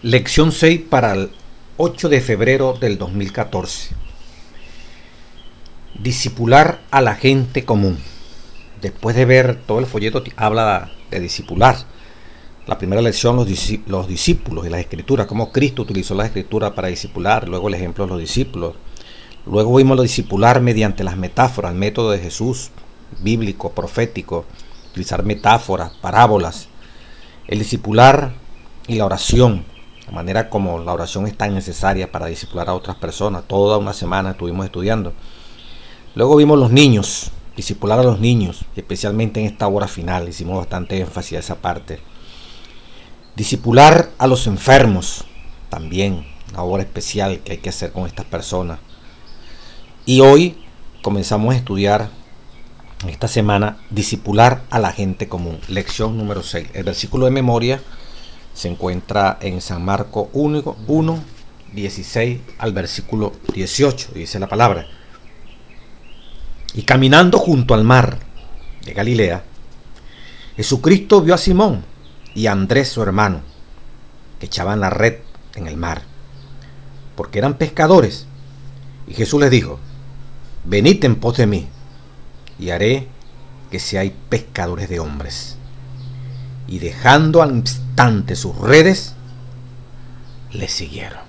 Lección 6 para el 8 de febrero del 2014. Discipular a la gente común. Después de ver todo el folleto, habla de discipular. La primera lección, los discípulos y las escrituras, cómo Cristo utilizó las escrituras para discipular. Luego el ejemplo de los discípulos. Luego vimos lo discipular mediante las metáforas, el método de Jesús, bíblico, profético, utilizar metáforas, parábolas. El discipular y la oración, la manera como la oración es tan necesaria para discipular a otras personas. Toda una semana estuvimos estudiando. Luego vimos los niños, discipular a los niños, especialmente en esta hora final, hicimos bastante énfasis a esa parte. Discipular a los enfermos, también una obra especial que hay que hacer con estas personas. Y hoy comenzamos a estudiar, en esta semana, discipular a la gente común, lección número 6. El versículo de memoria se encuentra en San Marcos 1, 16 al versículo 18, dice la palabra. Y caminando junto al mar de Galilea, Jesucristo vio a Simón y a Andrés su hermano, que echaban la red en el mar, porque eran pescadores. Y Jesús les dijo: venid en pos de mí, y haré que seáis pescadores de hombres. Y dejando al instante sus redes, les siguieron.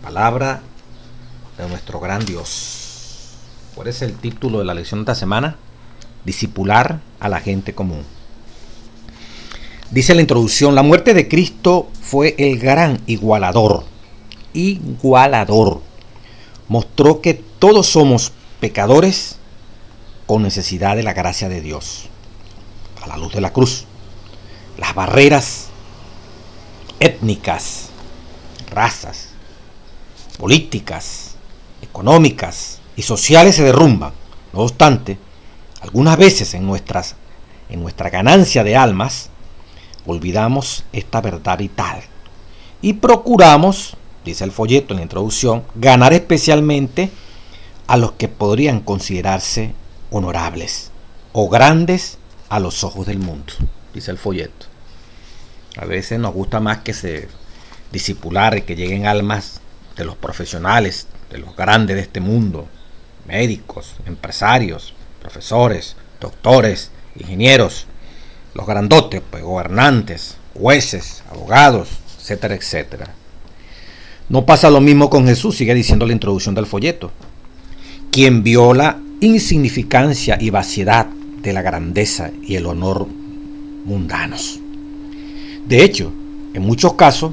Palabra de nuestro gran Dios. ¿Cuál es el título de la lección de esta semana? Discipular a la gente común. Dice la introducción: la muerte de Cristo fue el gran igualador. Mostró que todos somos pecadores con necesidad de la gracia de Dios. A la luz de la cruz, las barreras étnicas, razas, políticas, económicas y sociales se derrumban. No obstante, algunas veces en nuestra ganancia de almas olvidamos esta verdad vital y procuramos, dice el folleto en la introducción, ganar especialmente a los que podrían considerarse honorables o grandes a los ojos del mundo, dice el folleto. A veces nos gusta más que se discipular y que lleguen almas de los profesionales, de los grandes de este mundo, médicos, empresarios, profesores, doctores, ingenieros, los grandotes, pues, gobernantes, jueces, abogados, etcétera, etcétera. No pasa lo mismo con Jesús, sigue diciendo la introducción del folleto, quien vio la insignificancia y vaciedad de la grandeza y el honor mundanos. De hecho, en muchos casos,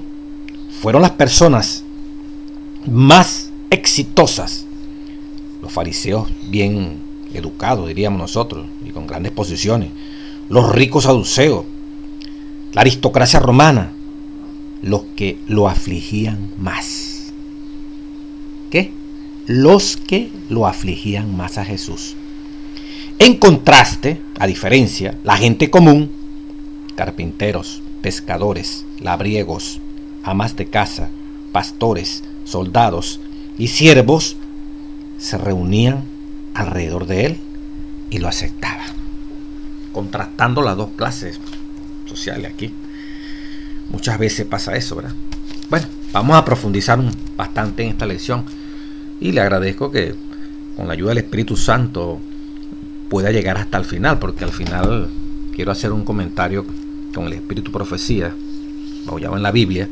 fueron las personas más exitosas, los fariseos bien educados, diríamos nosotros, y con grandes posiciones, los ricos saduceos, la aristocracia romana, los que lo afligían más. ¿Qué? Los que lo afligían más a Jesús. En contraste, a diferencia, la gente común, carpinteros, pescadores, labriegos, amas de casa, pastores, soldados y siervos, se reunían alrededor de él y lo aceptaban. Contrastando las dos clases sociales aquí. Muchas veces pasa eso, ¿verdad? Bueno, vamos a profundizar bastante en esta lección y le agradezco que con la ayuda del Espíritu Santo pueda llegar hasta el final, porque al final quiero hacer un comentario con el Espíritu Profecía, apoyado en la Biblia,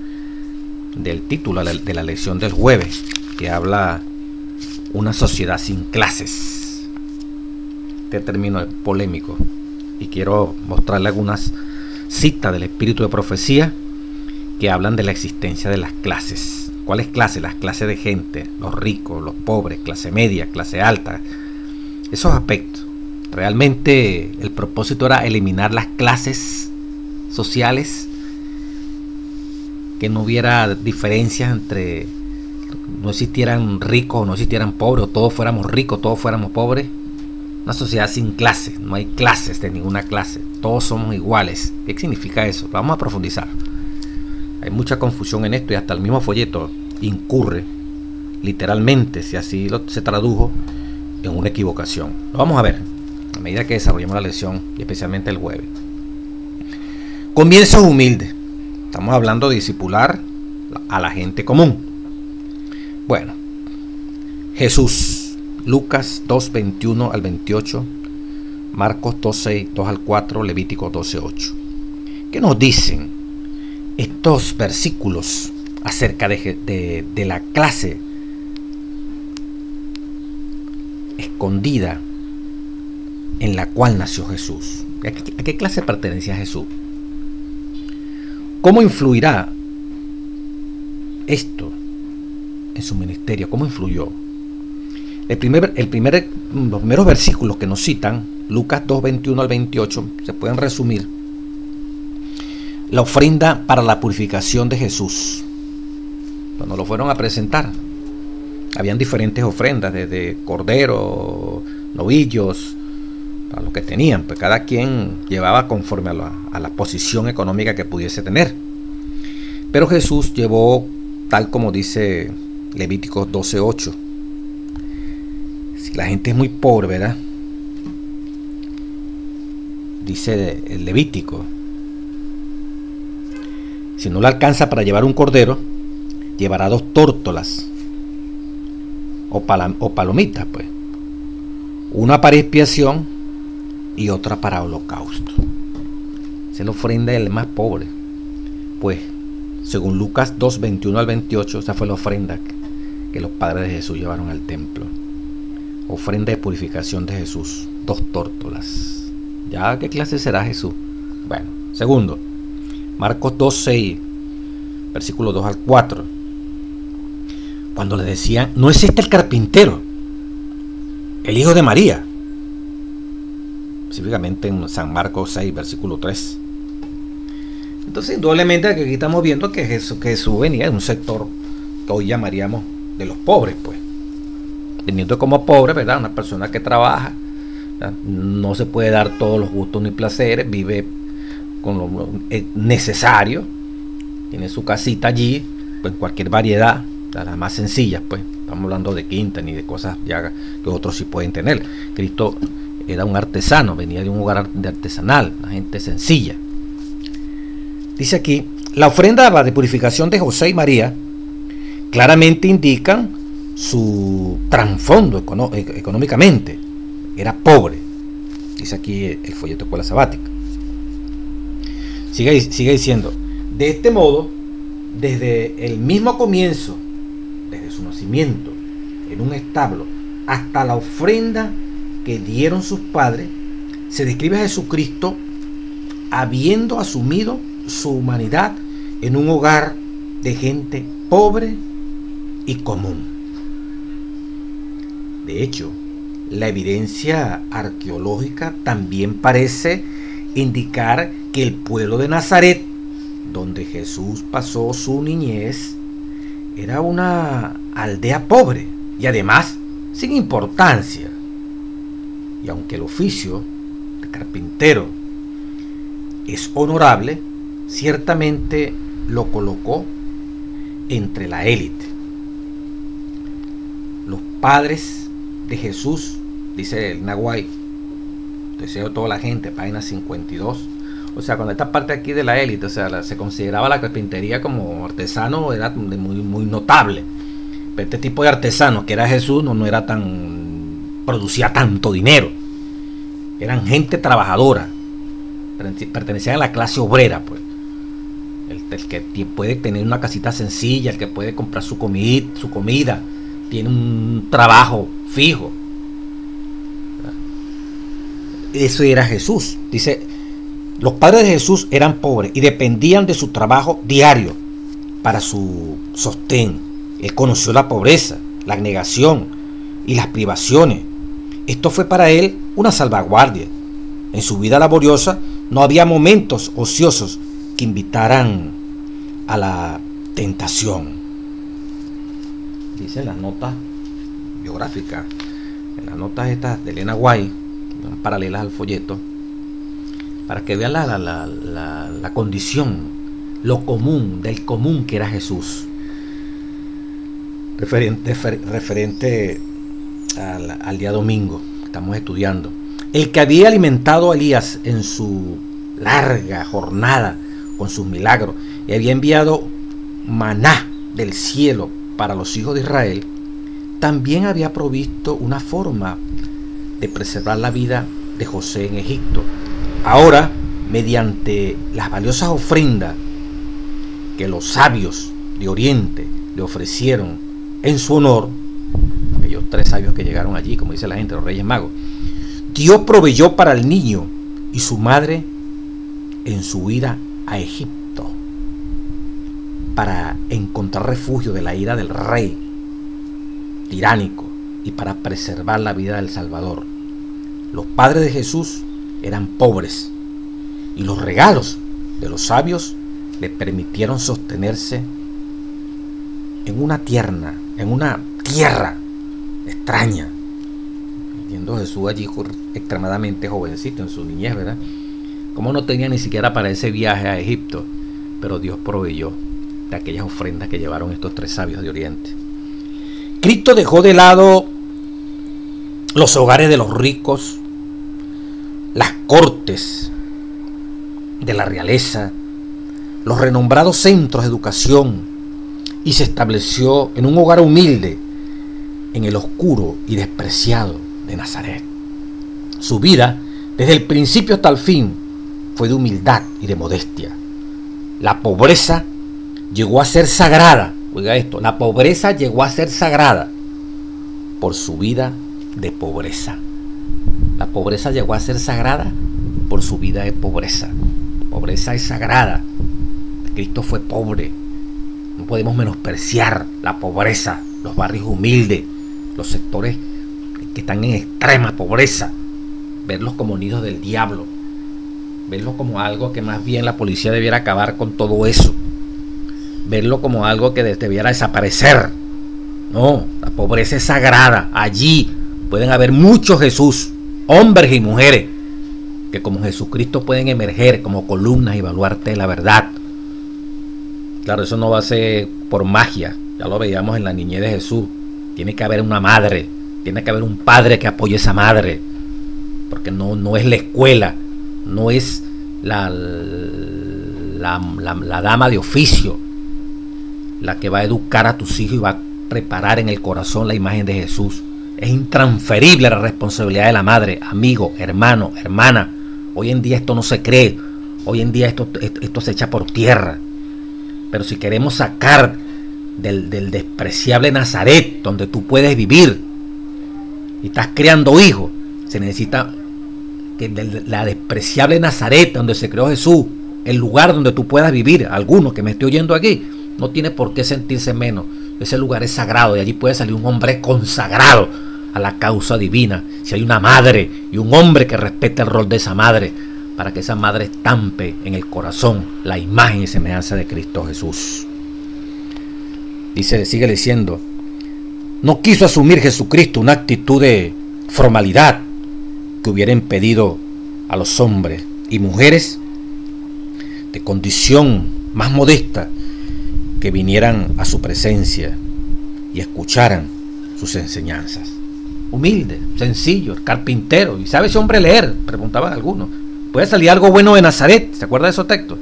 del título de la lección del jueves, que habla una sociedad sin clases. Este término es polémico y quiero mostrarle algunas citas del Espíritu de Profecía que hablan de la existencia de las clases. ¿Cuáles clases? Las clases de gente, los ricos, los pobres, clase media, clase alta, esos aspectos. Realmente el propósito era eliminar las clases sociales, que no hubiera diferencias entre, no existieran ricos o no existieran pobres, o todos fuéramos ricos, todos fuéramos pobres. Una sociedad sin clases, no hay clases de ninguna clase, todos somos iguales. ¿Qué significa eso? Vamos a profundizar. Hay mucha confusión en esto y hasta el mismo folleto incurre, literalmente, si así se tradujo, en una equivocación. Lo vamos a ver a medida que desarrollemos la lección y especialmente el jueves. Comienzos humildes. Estamos hablando de discipular a la gente común. Bueno, Jesús, Lucas 2, 21 al 28, Marcos 2, 6, 2 al 4, Levíticos 12, 8. ¿Qué nos dicen estos versículos acerca de la clase escondida en la cual nació Jesús? ¿A qué clase pertenecía Jesús? ¿Cómo influirá esto en su ministerio? ¿Cómo influyó? Los primeros versículos que nos citan, Lucas 2, 21 al 28, se pueden resumir. La ofrenda para la purificación de Jesús. Cuando lo fueron a presentar, habían diferentes ofrendas, desde cordero, novillos, para lo que tenían, pues cada quien llevaba conforme a la posición económica que pudiese tener. Pero Jesús llevó, tal como dice Levíticos 12, 8. Si la gente es muy pobre, ¿verdad? Dice el Levítico, si no le alcanza para llevar un cordero, llevará 2 tórtolas o palomitas, pues. Una para expiación y otra para holocausto. Esa es la ofrenda del más pobre. Pues, según Lucas 2, 21 al 28, esa fue la ofrenda que los padres de Jesús llevaron al templo. Ofrenda de purificación de Jesús, 2 tórtolas. ¿Ya qué clase será Jesús? Bueno, segundo, Marcos 2, 6, versículos 2 al 4. Cuando le decían, ¿no es este el carpintero, el hijo de María? Específicamente en San Marcos 6, versículo 3. Entonces, indudablemente aquí estamos viendo que Jesús venía de un sector que hoy llamaríamos de los pobres, pues. Teniendo como pobre, ¿verdad? Una persona que trabaja, ¿verdad? No se puede dar todos los gustos ni placeres, vive con lo necesario, tiene su casita allí, pues cualquier variedad, las más sencillas, pues. Estamos hablando de quinta ni de cosas ya que otros sí pueden tener. Cristo era un artesano, venía de un hogar de artesanal, una gente sencilla. Dice aquí, la ofrenda de purificación de José y María claramente indican su trasfondo económicamente. Era pobre, dice aquí el folleto de Escuela Sabática. Sigue diciendo, de este modo, desde el mismo comienzo, desde su nacimiento en un establo hasta la ofrenda que dieron sus padres, se describe a Jesucristo habiendo asumido su humanidad en un hogar de gente pobre y común. De hecho, la evidencia arqueológica también parece indicar que el pueblo de Nazaret, donde Jesús pasó su niñez, era una aldea pobre y además sin importancia. Y aunque el oficio de carpintero es honorable, ciertamente lo colocó entre la élite. Los padres de Jesús, dice el Nahuay, deseo de toda la gente, página 52. O sea, cuando esta parte aquí de la élite, o sea, se consideraba la carpintería como artesano, era muy notable. Pero este tipo de artesano que era Jesús no era producía tanto dinero. Eran gente trabajadora, pertenecían a la clase obrera, pues. El que puede tener una casita sencilla, el que puede comprar su comida, tiene un trabajo fijo. Eso era Jesús. Dice, los padres de Jesús eran pobres y dependían de su trabajo diario para su sostén. Él conoció la pobreza, la negación y las privaciones. Esto fue para él una salvaguardia. En su vida laboriosa no había momentos ociosos que invitaran a la tentación. Dice en las notas biográficas, en las notas estas de Elena White, paralelas al folleto, para que vean la condición, lo común, del común que era Jesús, referente al día domingo que estamos estudiando. El que había alimentado a Elías en su larga jornada con sus milagros y había enviado maná del cielo para los hijos de Israel, también había provisto una forma de preservar la vida de José en Egipto. Ahora, mediante las valiosas ofrendas que los sabios de Oriente le ofrecieron en su honor, aquellos 3 sabios que llegaron allí, como dice la gente, los Reyes Magos, Dios proveyó para el niño y su madre en su huida a Egipto para encontrar refugio de la ira del rey tiránico y para preservar la vida del Salvador. Los padres de Jesús eran pobres y los regalos de los sabios le permitieron sostenerse en una tierra extraña, viendo a Jesús allí extremadamente jovencito en su niñez, ¿verdad? Como no tenía ni siquiera para ese viaje a Egipto, pero Dios proveyó de aquellas ofrendas que llevaron estos 3 sabios de Oriente. Cristo dejó de lado los hogares de los ricos, las cortes de la realeza, los renombrados centros de educación, y se estableció en un hogar humilde en el oscuro y despreciado de Nazaret. Su vida, desde el principio hasta el fin, fue de humildad y de modestia. La pobreza llegó a ser sagrada. Oiga esto, la pobreza llegó a ser sagrada por su vida de pobreza. La pobreza llegó a ser sagrada por su vida de pobreza. La pobreza es sagrada. Cristo fue pobre. No podemos menospreciar la pobreza, los barrios humildes, los sectores que están en extrema pobreza, verlos como nidos del diablo, verlos como algo que más bien la policía debiera acabar con todo eso, verlo como algo que debiera desaparecer. No, la pobreza es sagrada. Allí pueden haber muchos Jesús, hombres y mujeres, que como Jesucristo pueden emerger como columnas y baluarte de la verdad. Claro, eso no va a ser por magia, ya lo veíamos en la niñez de Jesús. Tiene que haber una madre, tiene que haber un padre que apoye a esa madre, porque no es la escuela, no es la dama de oficio la que va a educar a tus hijos y va a preparar en el corazón la imagen de Jesús. Es intransferible la responsabilidad de la madre, amigo, hermano, hermana. Hoy en día esto no se cree, hoy en día esto se echa por tierra. Pero si queremos sacar del despreciable Nazaret, donde tú puedes vivir y estás criando hijos, se necesita que de la despreciable Nazaret, donde se creó Jesús, el lugar donde tú puedas vivir. Alguno que me esté oyendo aquí no tiene por qué sentirse menos. Ese lugar es sagrado y allí puede salir un hombre consagrado a la causa divina. Si hay una madre y un hombre que respete el rol de esa madre, para que esa madre estampe en el corazón la imagen y semejanza de Cristo Jesús. Sigue diciendo, no quiso asumir Jesucristo una actitud de formalidad que hubiera impedido a los hombres y mujeres de condición más modesta que vinieran a su presencia y escucharan sus enseñanzas. Humilde, sencillo, carpintero. ¿Y sabe ese hombre leer?, preguntaban algunos. ¿Puede salir algo bueno de Nazaret? ¿Se acuerda de esos textos?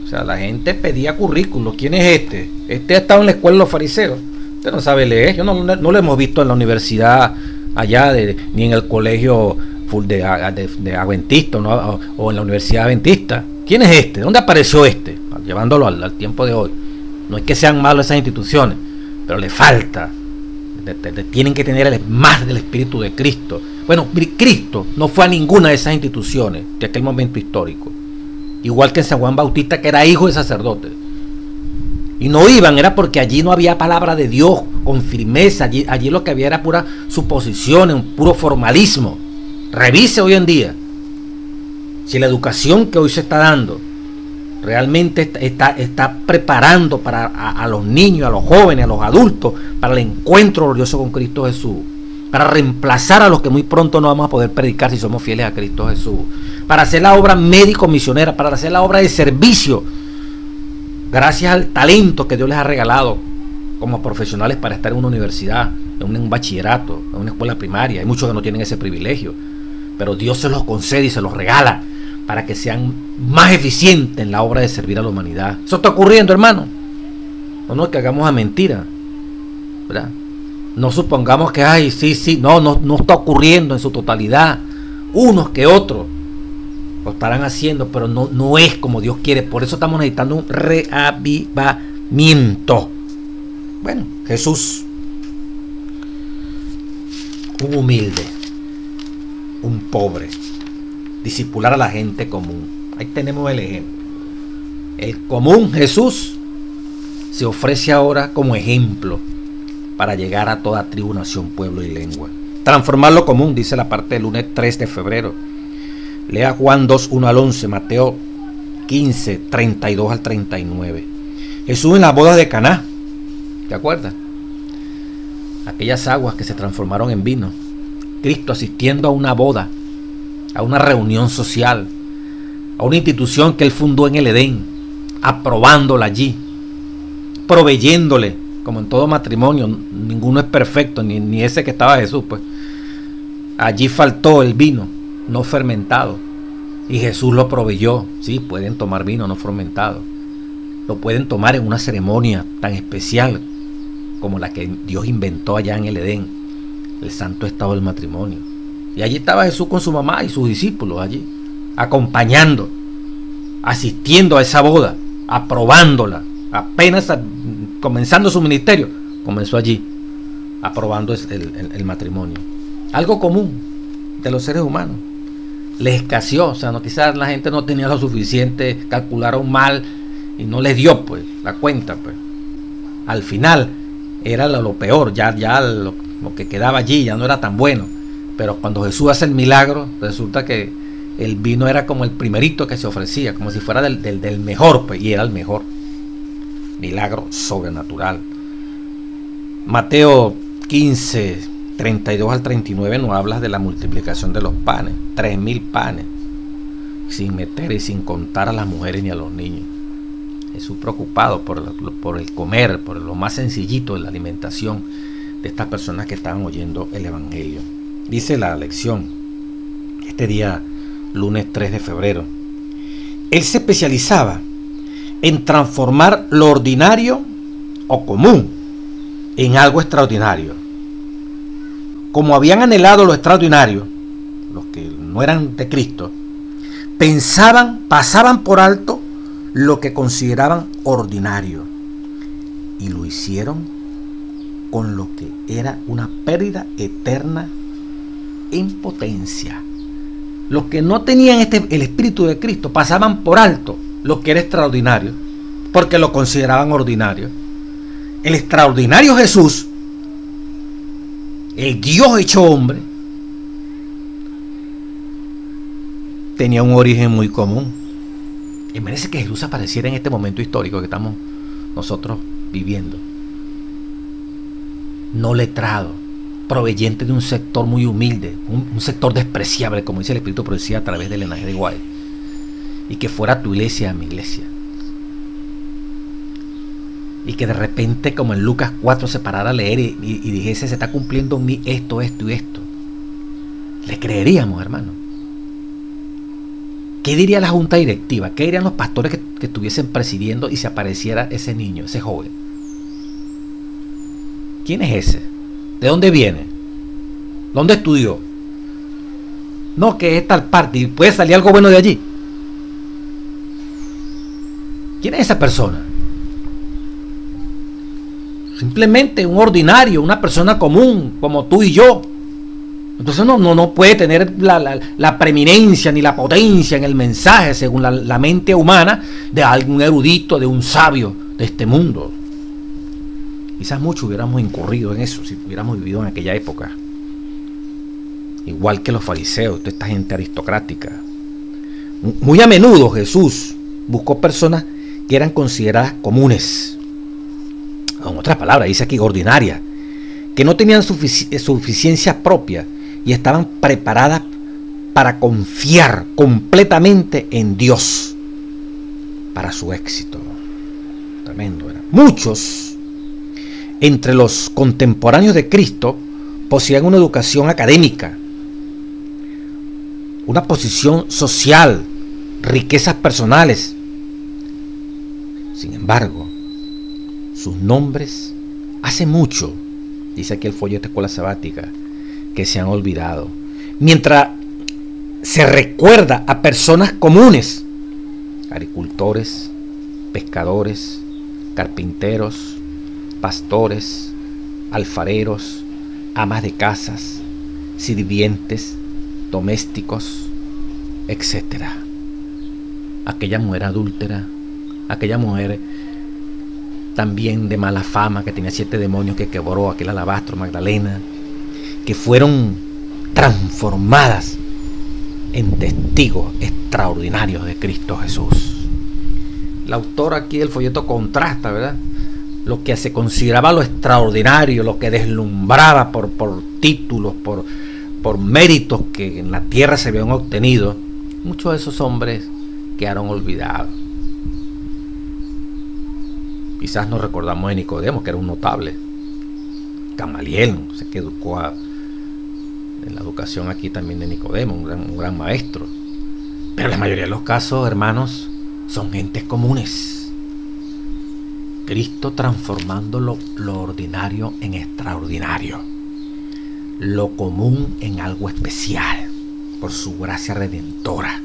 O sea, la gente pedía currículos. ¿Quién es este? Este ha estado en la escuela de los fariseos. Usted no sabe leer. Yo no lo hemos visto en la universidad allá, ni en el colegio de adventista, ¿no? O en la universidad adventista. ¿Quién es este? ¿Dónde apareció este? Llevándolo al tiempo de hoy. No es que sean malas esas instituciones, pero le falta. Tienen que tener más del Espíritu de Cristo. Bueno, Cristo no fue a ninguna de esas instituciones de aquel momento histórico. Igual que en San Juan Bautista, que era hijo de sacerdote. Y no iban, era porque allí no había palabra de Dios con firmeza. Allí lo que había era pura suposición, un puro formalismo. Revise hoy en día si la educación que hoy se está dando realmente está preparando a los niños, a los jóvenes, a los adultos, para el encuentro glorioso con Cristo Jesús, para reemplazar a los que muy pronto no vamos a poder predicar si somos fieles a Cristo Jesús, para hacer la obra médico-misionera, para hacer la obra de servicio, gracias al talento que Dios les ha regalado como profesionales para estar en una universidad, en un bachillerato, en una escuela primaria. Hay muchos que no tienen ese privilegio, pero Dios se los concede y se los regala para que sean más eficientes en la obra de servir a la humanidad. Eso está ocurriendo, hermano. o no que hagamos a mentira, ¿verdad? No supongamos que, ay, sí, no está ocurriendo en su totalidad. Unos que otros lo estarán haciendo, pero no es como Dios quiere. Por eso estamos necesitando un reavivamiento. Bueno, Jesús, un humilde, un pobre, discipular a la gente común. Ahí tenemos el ejemplo. El común Jesús se ofrece ahora como ejemplo para llegar a toda tribu, nación, pueblo y lengua. Transformar lo común, dice la parte del lunes 3 de febrero. Lea Juan 2, 1 al 11, Mateo 15, 32 al 39. Jesús en la boda de Caná, ¿te acuerdas? Aquellas aguas que se transformaron en vino. Cristo asistiendo a una boda, a una reunión social, a una institución que él fundó en el Edén, aprobándola allí, proveyéndole, como en todo matrimonio, ninguno es perfecto, ni ese que estaba Jesús, pues. Allí faltó el vino, no fermentado, y Jesús lo proveyó. Sí, pueden tomar vino no fermentado, lo pueden tomar en una ceremonia tan especial como la que Dios inventó allá en el Edén, el santo estado del matrimonio. Y allí estaba Jesús con su mamá y sus discípulos allí, acompañando, asistiendo a esa boda, aprobándola. Apenas comenzando su ministerio, comenzó allí, aprobando el matrimonio. Algo común de los seres humanos. Les escaseó, o sea, no, quizás la gente no tenía lo suficiente, calcularon mal y no les dio pues la cuenta, pues. Al final era lo peor, ya lo que quedaba allí ya no era tan bueno. Pero cuando Jesús hace el milagro, resulta que el vino era como el primerito que se ofrecía, como si fuera del mejor, pues, y era el mejor. Milagro sobrenatural. Mateo 15, 32 al 39 nos habla de la multiplicación de los panes, 3,000 panes, sin meter y sin contar a las mujeres ni a los niños. Jesús preocupado por el comer, por lo más sencillito de la alimentación de estas personas que estaban oyendo el Evangelio. Dice la lección, este día, lunes 3 de febrero, él se especializaba en transformar lo ordinario o común en algo extraordinario. Como habían anhelado lo extraordinario, los que no eran de Cristo, pasaban por alto lo que consideraban ordinario y lo hicieron con lo que era una pérdida eterna en potencia. Los que no tenían el Espíritu de Cristo pasaban por alto lo que era extraordinario, porque lo consideraban ordinario. El extraordinario Jesús, el Dios hecho hombre, tenía un origen muy común. Y merece que Jesús apareciera en este momento histórico que estamos nosotros viviendo. No letrado, proveyente de un sector muy humilde, un sector despreciable, como dice el Espíritu Profecía a través del linaje de White. Y que fuera tu iglesia, mi iglesia. Y que de repente, como en Lucas 4, se parara a leer y dijese, se está cumpliendo en mí esto, esto y esto. ¿Le creeríamos, hermano? ¿Qué diría la junta directiva? ¿Qué dirían los pastores que estuviesen presidiendo y se apareciera ese niño, ese joven? ¿Quién es ese? ¿De dónde viene? ¿Dónde estudió? No, que es tal parte y puede salir algo bueno de allí. ¿Quién es esa persona? Simplemente un ordinario, una persona común, como tú y yo. Entonces no puede tener la preeminencia ni la potencia en el mensaje según la mente humana de algún erudito, de un sabio de este mundo. Quizás muchos hubiéramos incurrido en eso si hubiéramos vivido en aquella época. Igual que los fariseos, toda esta gente aristocrática. Muy a menudo Jesús buscó personas que eran consideradas comunes. En otras palabras, dice aquí ordinarias, que no tenían suficiencia propia y estaban preparadas para confiar completamente en Dios para su éxito. Tremendo era. Muchos entre los contemporáneos de Cristo poseían una educación académica, una posición social, riquezas personales. Sin embargo, sus nombres hace mucho, dice aquí el folleto de Escuela Sabática, que se han olvidado. Mientras se recuerda a personas comunes, agricultores, pescadores, carpinteros, pastores, alfareros, amas de casas, sirvientes, domésticos, etc. Aquella mujer adúltera, aquella mujer también de mala fama, que tenía 7 demonios, que quebró aquel alabastro, Magdalena, que fueron transformadas en testigos extraordinarios de Cristo Jesús. La autora aquí del folleto contrasta, ¿verdad?, lo que se consideraba lo extraordinario, lo que deslumbraba por títulos, por méritos que en la tierra se habían obtenido. Muchos de esos hombres quedaron olvidados. Quizás nos recordamos de Nicodemo, que era un notable. Gamaliel, no sé qué educó en la educación aquí también de Nicodemo, un gran maestro. Pero la mayoría de los casos, hermanos, son gentes comunes. Cristo transformando lo ordinario en extraordinario, lo común en algo especial, por su gracia redentora.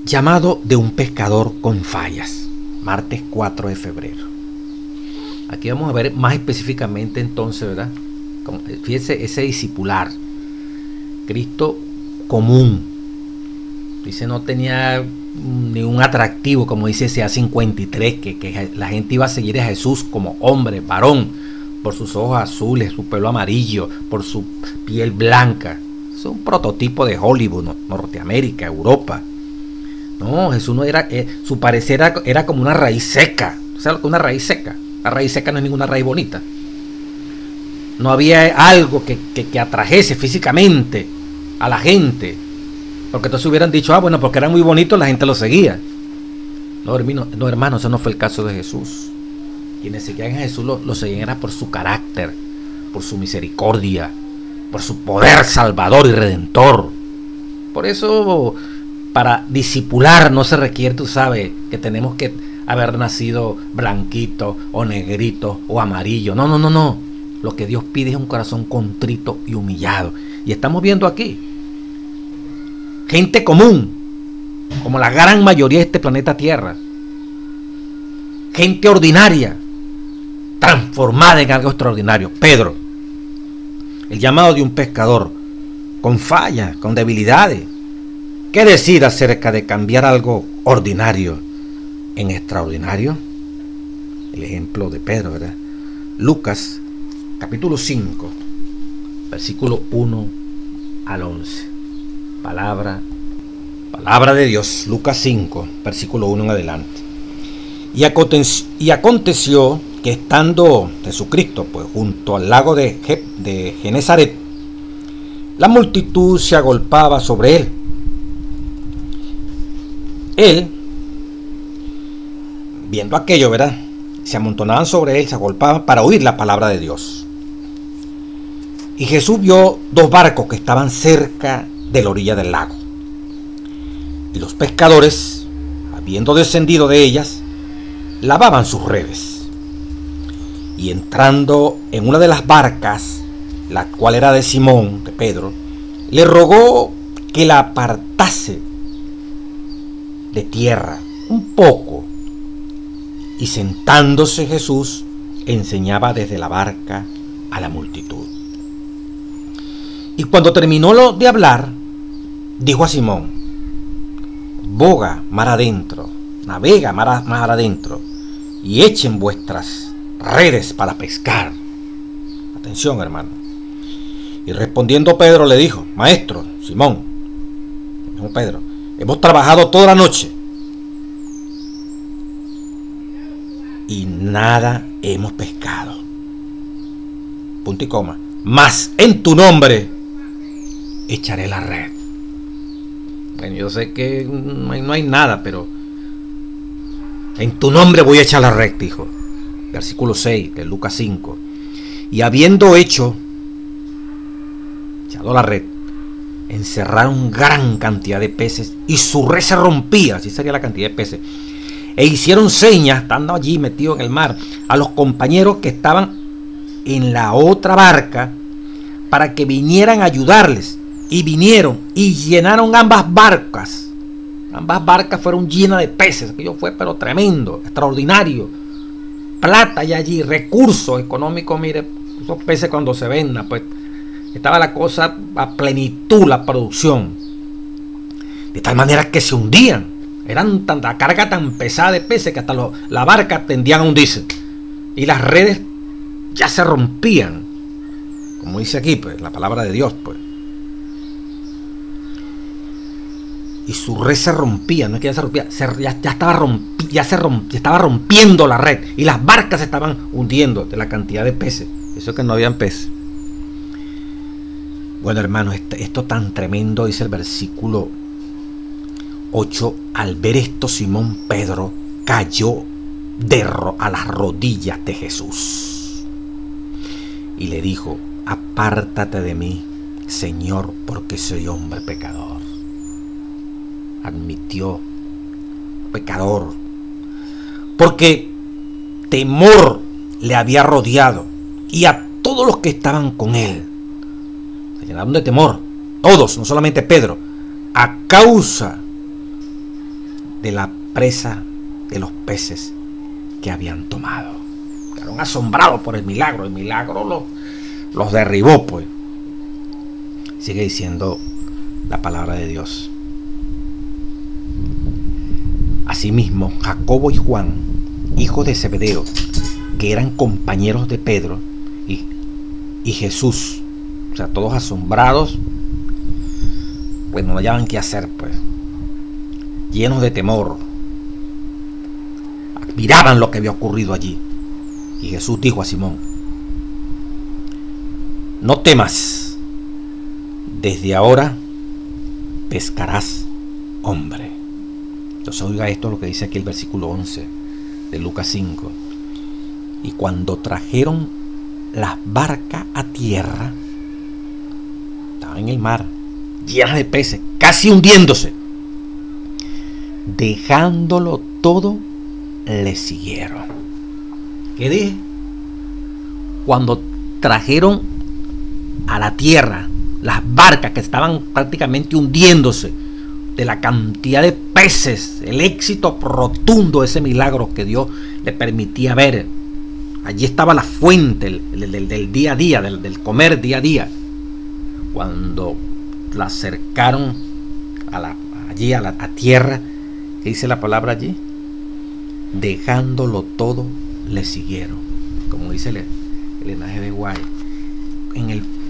Llamado de un pescador con fallas, martes 4 de febrero. Aquí vamos a ver más específicamente entonces, ¿verdad? Fíjense ese discipular. Cristo común. Dice, no tenía ningún atractivo, como dice ese A53, que la gente iba a seguir a Jesús como hombre, varón, por sus ojos azules, su pelo amarillo, por su piel blanca. Es un prototipo de Hollywood, ¿no? Norteamérica, Europa. No, Jesús no era, su parecer era como una raíz seca. O sea, una raíz seca. La raíz seca no es ninguna raíz bonita. No había algo que atrajese físicamente a la gente, porque entonces hubieran dicho, bueno, porque era muy bonito, la gente lo seguía. No, hermano, eso no fue el caso de Jesús. Quienes seguían a Jesús lo seguían era por su carácter, por su misericordia, por su poder salvador y redentor. Por eso, para discipular no se requiere, tú sabes, que tenemos que haber nacido blanquito o negrito o amarillo. No. Lo que Dios pide es un corazón contrito y humillado. Y estamos viendo aquí gente común, como la gran mayoría de este planeta Tierra. Gente ordinaria, transformada en algo extraordinario. Pedro, el llamado de un pescador, con fallas, con debilidades. ¿Qué decir acerca de cambiar algo ordinario en extraordinario? El ejemplo de Pedro, ¿verdad? Lucas, capítulo 5, versículo 1 al 11. Palabra de Dios, Lucas 5, versículo 1 en adelante. Y aconteció que estando Jesucristo pues junto al lago de Genezaret, la multitud se agolpaba sobre él. Él, viendo aquello, ¿verdad?, se amontonaban sobre él, se agolpaban para oír la palabra de Dios. Y Jesús vio 2 barcos que estaban cerca de la orilla del lago. Y los pescadores, habiendo descendido de ellas, lavaban sus redes. Y entrando en una de las barcas, la cual era de Simón, de Pedro, le rogó que la apartase de tierra un poco. Y sentándose Jesús, enseñaba desde la barca a la multitud. Y cuando terminó de hablar, dijo a Simón, boga mar adentro, navega mar adentro, y echen vuestras redes para pescar. Atención, hermano. Y respondiendo Pedro le dijo, maestro, Simón, dijo Pedro, hemos trabajado toda la noche y nada hemos pescado. Punto y coma. Mas en tu nombre echaré la red. Bueno, yo sé que no hay nada, pero en tu nombre voy a echar la red, dijo. Versículo 6 de Lucas 5. Y habiendo echado la red, encerraron gran cantidad de peces y su red se rompía, así sería la cantidad de peces, e hicieron señas, estando allí metidos en el mar, a los compañeros que estaban en la otra barca para que vinieran a ayudarles. Y vinieron y llenaron ambas barcas. Ambas barcas fueron llenas de peces. Aquello fue pero tremendo, extraordinario. Plata y allí, recursos económicos. Mire, esos peces cuando se vendan, pues estaba la cosa a plenitud, la producción. De tal manera que se hundían. Eran tanta carga tan pesada de peces que hasta la barca tendían a hundirse. Y las redes ya se rompían. Como dice aquí, pues, la palabra de Dios, pues. Y su red se rompía, no es que ya se rompía, estaba rompiendo la red. Y las barcas se estaban hundiendo de la cantidad de peces. Eso es que no habían peces. Bueno, hermanos, esto tan tremendo, dice el versículo 8. Al ver esto, Simón Pedro cayó a las rodillas de Jesús y le dijo: apártate de mí, Señor, porque soy hombre pecador. Admitió: pecador, porque temor le había rodeado, y a todos los que estaban con él se llenaron de temor, todos, no solamente Pedro, a causa de la presa de los peces que habían tomado. Quedaron asombrados por el milagro los derribó, pues. Sigue diciendo la palabra de Dios. Asimismo, Jacobo y Juan, hijos de Zebedeo, que eran compañeros de Pedro, y Jesús, o sea, todos asombrados, pues no hallaban qué hacer, pues, llenos de temor, admiraban lo que había ocurrido allí. Y Jesús dijo a Simón: no temas, desde ahora pescarás hombre. Entonces oiga esto, lo que dice aquí el versículo 11 de Lucas 5. Y cuando trajeron las barcas a tierra, estaban en el mar, llenas de peces, casi hundiéndose, dejándolo todo, le siguieron. ¿Qué dije? Cuando trajeron a la tierra las barcas que estaban prácticamente hundiéndose de la cantidad de peces, el éxito rotundo de ese milagro que Dios le permitía ver. Allí estaba la fuente del día a día, del comer día a día. Cuando la acercaron a la tierra, ¿qué dice la palabra allí? Dejándolo todo, le siguieron. Como dice el Elena G. White,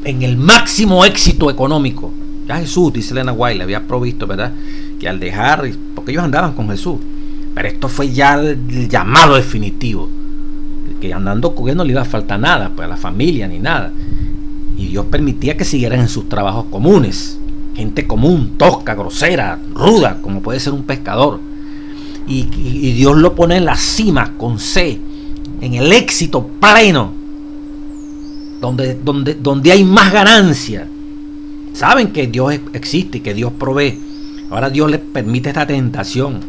en el máximo éxito económico. Ya Jesús, dice Elena White, le había provisto, ¿verdad?, que al dejar, porque ellos andaban con Jesús, pero esto fue ya el llamado definitivo, que andando con él no le iba a faltar nada, pues a la familia ni nada, y Dios permitía que siguieran en sus trabajos comunes, gente común, tosca, grosera, ruda, como puede ser un pescador, y Dios lo pone en la cima con C, en el éxito pleno, donde hay más ganancia. Saben que Dios existe y que Dios provee. Ahora Dios les permite esta tentación.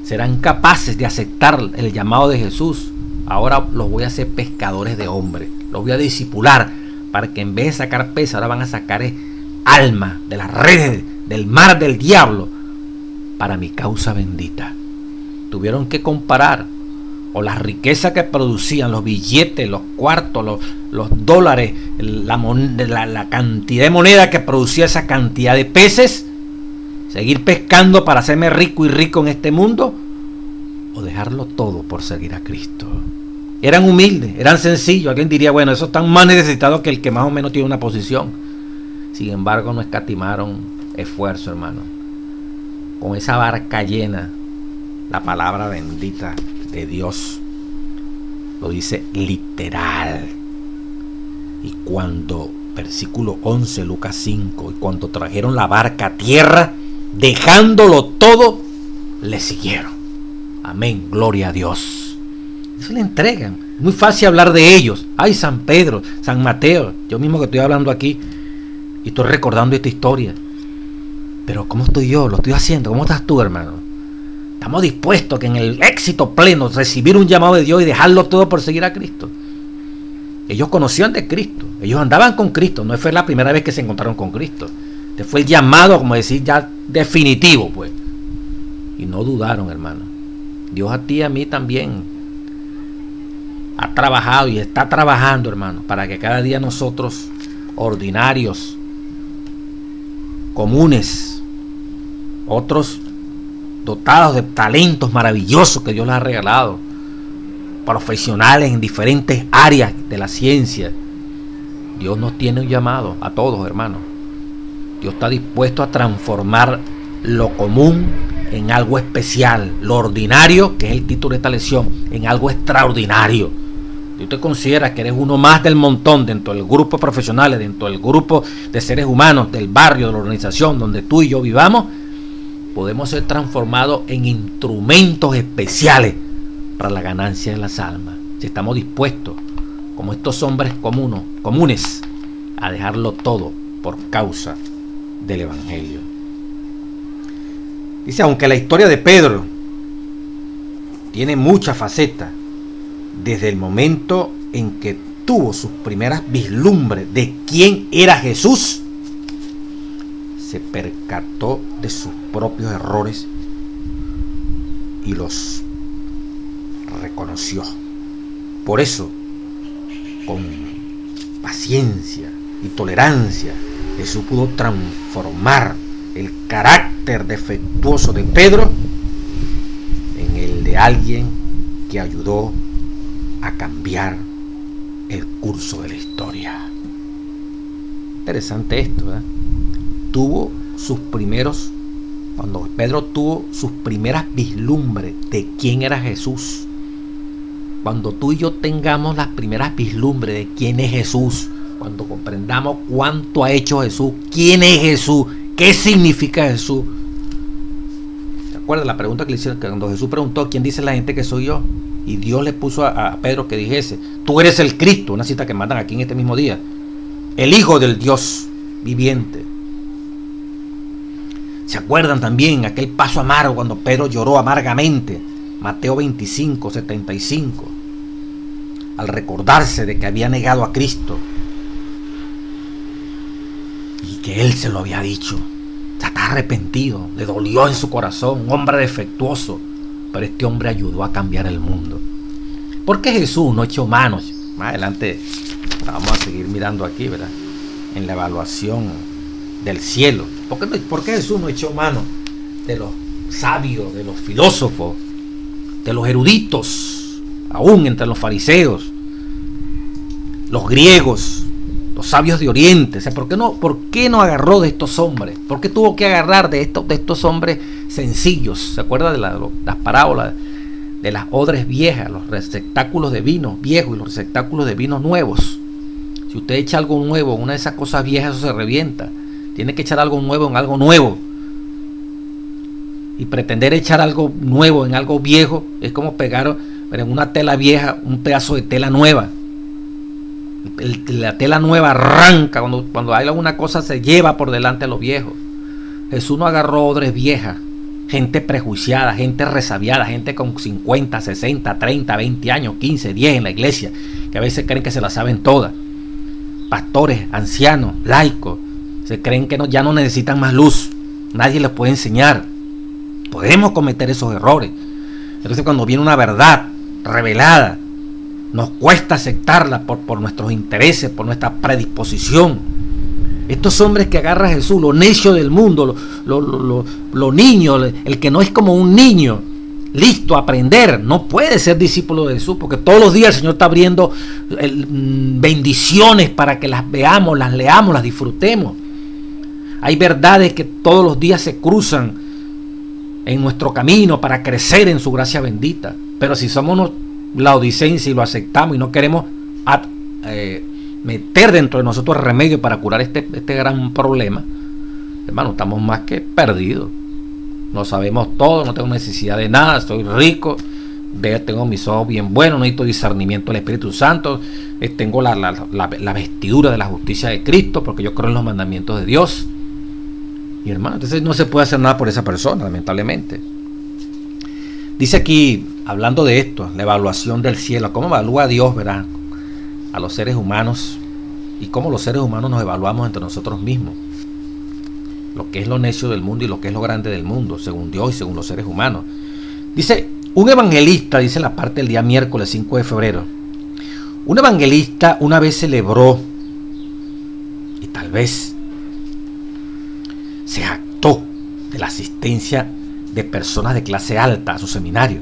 Serán capaces de aceptar el llamado de Jesús. Ahora los voy a hacer pescadores de hombres. Los voy a discipular para que en vez de sacar peces, ahora van a sacar almas de las redes, del mar del diablo, para mi causa bendita. Tuvieron que comparar o las riquezas que producían, los billetes, los cuartos, los dólares, la cantidad de moneda que producía esa cantidad de peces, seguir pescando para hacerme rico y rico en este mundo, o dejarlo todo por seguir a Cristo. Eran humildes, eran sencillos. Alguien diría, bueno, esos están más necesitados que el que más o menos tiene una posición. Sin embargo, no escatimaron esfuerzo, hermano. Con esa barca llena, la palabra bendita de Dios lo dice literal. Y cuando, versículo 11, Lucas 5, y cuando trajeron la barca a tierra, dejándolo todo, le siguieron. Amén, gloria a Dios. Eso le entregan. Muy fácil hablar de ellos. Ay, San Pedro, San Mateo, yo mismo que estoy hablando aquí y estoy recordando esta historia. Pero ¿cómo estoy yo? Lo estoy haciendo. ¿Cómo estás tú, hermano? Estamos dispuestos que en el éxito pleno recibir un llamado de Dios y dejarlo todo por seguir a Cristo. Ellos conocían de Cristo, ellos andaban con Cristo, no fue la primera vez que se encontraron con Cristo. Este fue el llamado, como decir, ya definitivo, pues. Y no dudaron, hermano. Dios a ti y a mí también ha trabajado y está trabajando, hermano, para que cada día nosotros, ordinarios, comunes, otros dotados de talentos maravillosos que Dios les ha regalado, profesionales en diferentes áreas de la ciencia, Dios nos tiene un llamado a todos, hermanos. Dios está dispuesto a transformar lo común en algo especial, lo ordinario, que es el título de esta lección, en algo extraordinario. Si usted considera que eres uno más del montón dentro del grupo de profesionales, dentro del grupo de seres humanos, del barrio, de la organización donde tú y yo vivamos, podemos ser transformados en instrumentos especiales para la ganancia de las almas. Si estamos dispuestos, como estos hombres comunes, a dejarlo todo por causa del Evangelio. Dice, aunque la historia de Pedro tiene muchas facetas, desde el momento en que tuvo sus primeras vislumbres de quién era Jesús, se percató de sus propios errores y los reconoció. Por eso, con paciencia y tolerancia, Jesús pudo transformar el carácter defectuoso de Pedro en el de alguien que ayudó a cambiar el curso de la historia. Interesante esto, ¿verdad? Cuando Pedro tuvo sus primeras vislumbres de quién era Jesús, cuando tú y yo tengamos las primeras vislumbres de quién es Jesús, cuando comprendamos cuánto ha hecho Jesús, quién es Jesús, qué significa Jesús. ¿Te acuerdas la pregunta que le hicieron cuando Jesús preguntó quién dice la gente que soy yo? Y Dios le puso a Pedro que dijese, tú eres el Cristo, una cita que mandan aquí en este mismo día, el Hijo del Dios viviente. ¿Se acuerdan también aquel paso amargo cuando Pedro lloró amargamente? Mateo 25, 75. Al recordarse de que había negado a Cristo y que él se lo había dicho. Ya está arrepentido, le dolió en su corazón, un hombre defectuoso, pero este hombre ayudó a cambiar el mundo. ¿Por qué Jesús no echó manos? Más adelante vamos a seguir mirando aquí, ¿verdad? En la evaluación del cielo. ¿Por qué Jesús no echó mano de los sabios, de los filósofos, de los eruditos, aún entre los fariseos, los griegos, los sabios de Oriente? O sea, ¿por qué no agarró de estos hombres? ¿Por qué tuvo que agarrar de estos hombres sencillos? ¿Se acuerda de las parábolas de las odres viejas, los receptáculos de vino viejos y los receptáculos de vino nuevos? Si usted echa algo nuevo en una de esas cosas viejas, eso se revienta. Tiene que echar algo nuevo en algo nuevo. Y pretender echar algo nuevo en algo viejo es como pegar en una tela vieja un pedazo de tela nueva. La tela nueva arranca, cuando hay alguna cosa se lleva por delante a lo viejo. Jesús no agarró odres viejas, gente prejuiciada, gente resabiada, gente con 50, 60, 30, 20 años, 15, 10 en la iglesia, que a veces creen que se la saben todas. Pastores, ancianos, laicos, se creen que ya no necesitan más luz, nadie les puede enseñar. Podemos cometer esos errores. Entonces, cuando viene una verdad revelada, nos cuesta aceptarla por nuestros intereses, por nuestra predisposición. Estos hombres que agarra a Jesús, lo necio del mundo, lo niño, el que no es como un niño, listo a aprender, no puede ser discípulo de Jesús, porque todos los días el Señor está abriendo bendiciones para que las veamos, las leamos, las disfrutemos. Hay verdades que todos los días se cruzan en nuestro camino para crecer en su gracia bendita. Pero si somos laodicenses y lo aceptamos y no queremos meter dentro de nosotros remedio para curar este gran problema, hermano, estamos más que perdidos. No sabemos todo, no tengo necesidad de nada, estoy rico, tengo mis ojos bien buenos, no necesito discernimiento del Espíritu Santo, tengo la vestidura de la justicia de Cristo porque yo creo en los mandamientos de Dios. Y hermano, entonces no se puede hacer nada por esa persona, lamentablemente. Dice aquí, hablando de esto, la evaluación del cielo, cómo evalúa Dios, ¿verdad?, a los seres humanos, y cómo los seres humanos nos evaluamos entre nosotros mismos. Lo que es lo necio del mundo y lo que es lo grande del mundo, según Dios y según los seres humanos. Dice, un evangelista, dice la parte del día miércoles 5 de febrero, un evangelista una vez celebró, y tal vez se jactó de la asistencia de personas de clase alta a su seminario.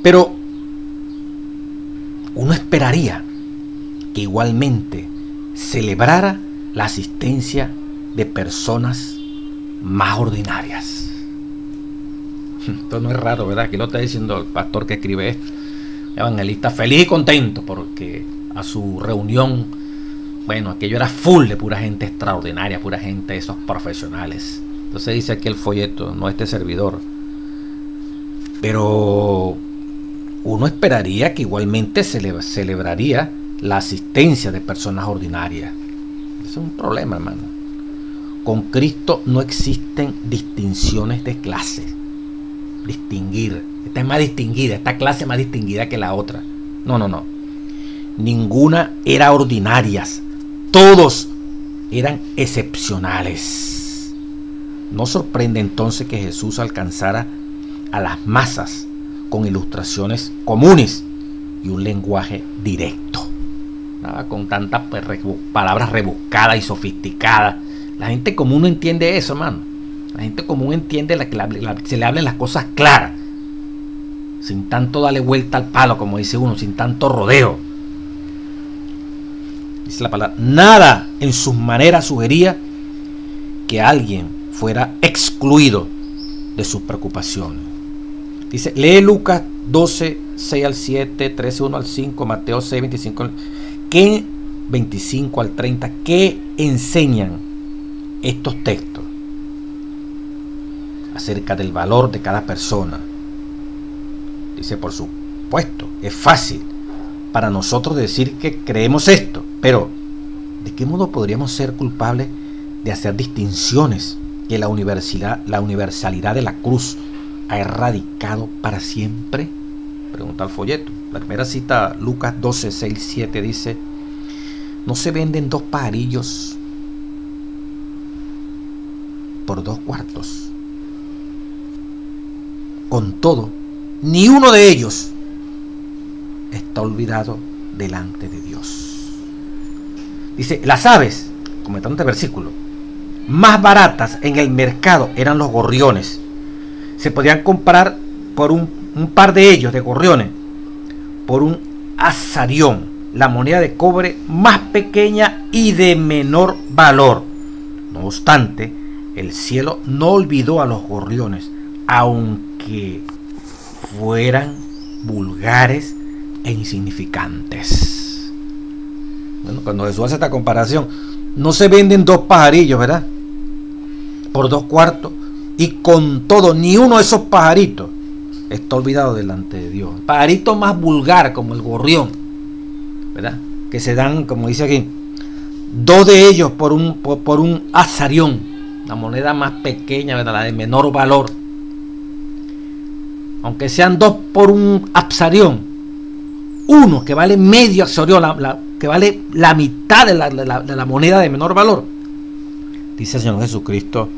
Pero uno esperaría que igualmente celebrara la asistencia de personas más ordinarias. Esto no es raro, ¿verdad? Aquí lo está diciendo el pastor que escribe esto. Evangelista feliz y contento porque a su reunión, bueno, aquello era full de pura gente extraordinaria, pura gente de esos profesionales. Entonces dice aquí el folleto, no este servidor. Pero uno esperaría que igualmente celebraría la asistencia de personas ordinarias. Ese es un problema, hermano. Con Cristo no existen distinciones de clase. Distinguir. Esta es más distinguida, esta clase es más distinguida que la otra. No. Ninguna era ordinarias. Todos eran excepcionales. No sorprende entonces que Jesús alcanzara a las masas con ilustraciones comunes y un lenguaje directo. Nada con tantas palabras rebuscadas y sofisticadas. La gente común no entiende eso, hermano. La gente común entiende que se le hablen las cosas claras, sin tanto darle vuelta al palo, como dice uno, sin tanto rodeo. Dice la palabra, nada en sus maneras sugería que alguien fuera excluido de sus preocupaciones. Dice, lee Lucas 12, 6 al 7, 13, 1 al 5, Mateo 6, 25, ¿qué 25 al 30? ¿Qué enseñan estos textos acerca del valor de cada persona? Dice, por supuesto, es fácil para nosotros decir que creemos esto, pero ¿de qué modo podríamos ser culpables de hacer distinciones que la universalidad de la cruz ha erradicado para siempre? Pregunta el folleto. La primera cita, Lucas 12, 6, 7, dice, ¿no se venden 2 pajarillos por 2 cuartos? Con todo, ni uno de ellos está olvidado delante de Dios. Dice, las aves, comentando este versículo, más baratas en el mercado eran los gorriones. Se podían comprar por un par de ellos, de gorriones, por un azarión, la moneda de cobre más pequeña y de menor valor. No obstante, el cielo no olvidó a los gorriones, aunque fueran vulgares e insignificantes. Bueno, cuando Jesús hace esta comparación, no se venden 2 pajarillos, ¿verdad?, por 2 cuartos, y con todo, ni uno de esos pajaritos está olvidado delante de Dios. Pajarito más vulgar como el gorrión, ¿verdad?, que se dan, como dice aquí, 2 de ellos por un azarión, la moneda más pequeña, ¿verdad?, la de menor valor. Aunque sean 2 por un azarión, uno que vale medio azarión, que vale la mitad de la moneda de menor valor, dice el Señor Jesucristo,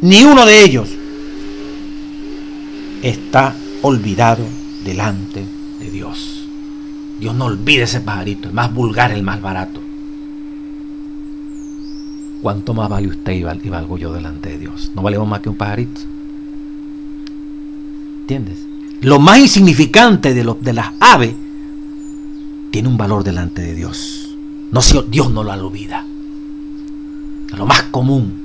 ni uno de ellos está olvidado delante de Dios. Dios no olvida ese pajarito, el más vulgar, el más barato. ¿Cuánto más vale usted y valgo yo delante de Dios? ¿No valemos más que un pajarito? ¿Entiendes? Lo más insignificante de las aves tiene un valor delante de Dios. No, si Dios no lo olvida. Lo más común.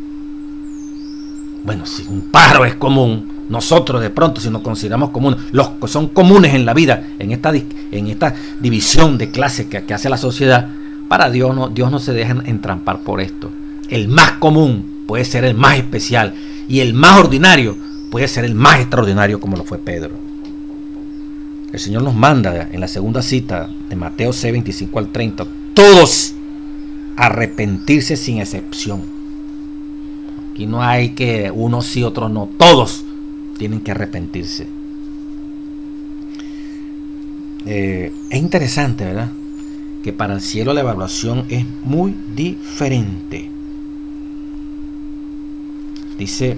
Bueno, si un pájaro es común, nosotros de pronto, si nos consideramos comunes, los que son comunes en la vida, en esta división de clases que hace la sociedad, para Dios no se deja entrampar por esto. El más común puede ser el más especial, y el más ordinario puede ser el más extraordinario, como lo fue Pedro. El Señor nos manda en la segunda cita de Mateo 6, 25 al 30, todos arrepentirse sin excepción. Aquí no hay que unos sí, otros no, todos tienen que arrepentirse. Es interesante, ¿verdad? Que para el cielo la evaluación es muy diferente. Dice,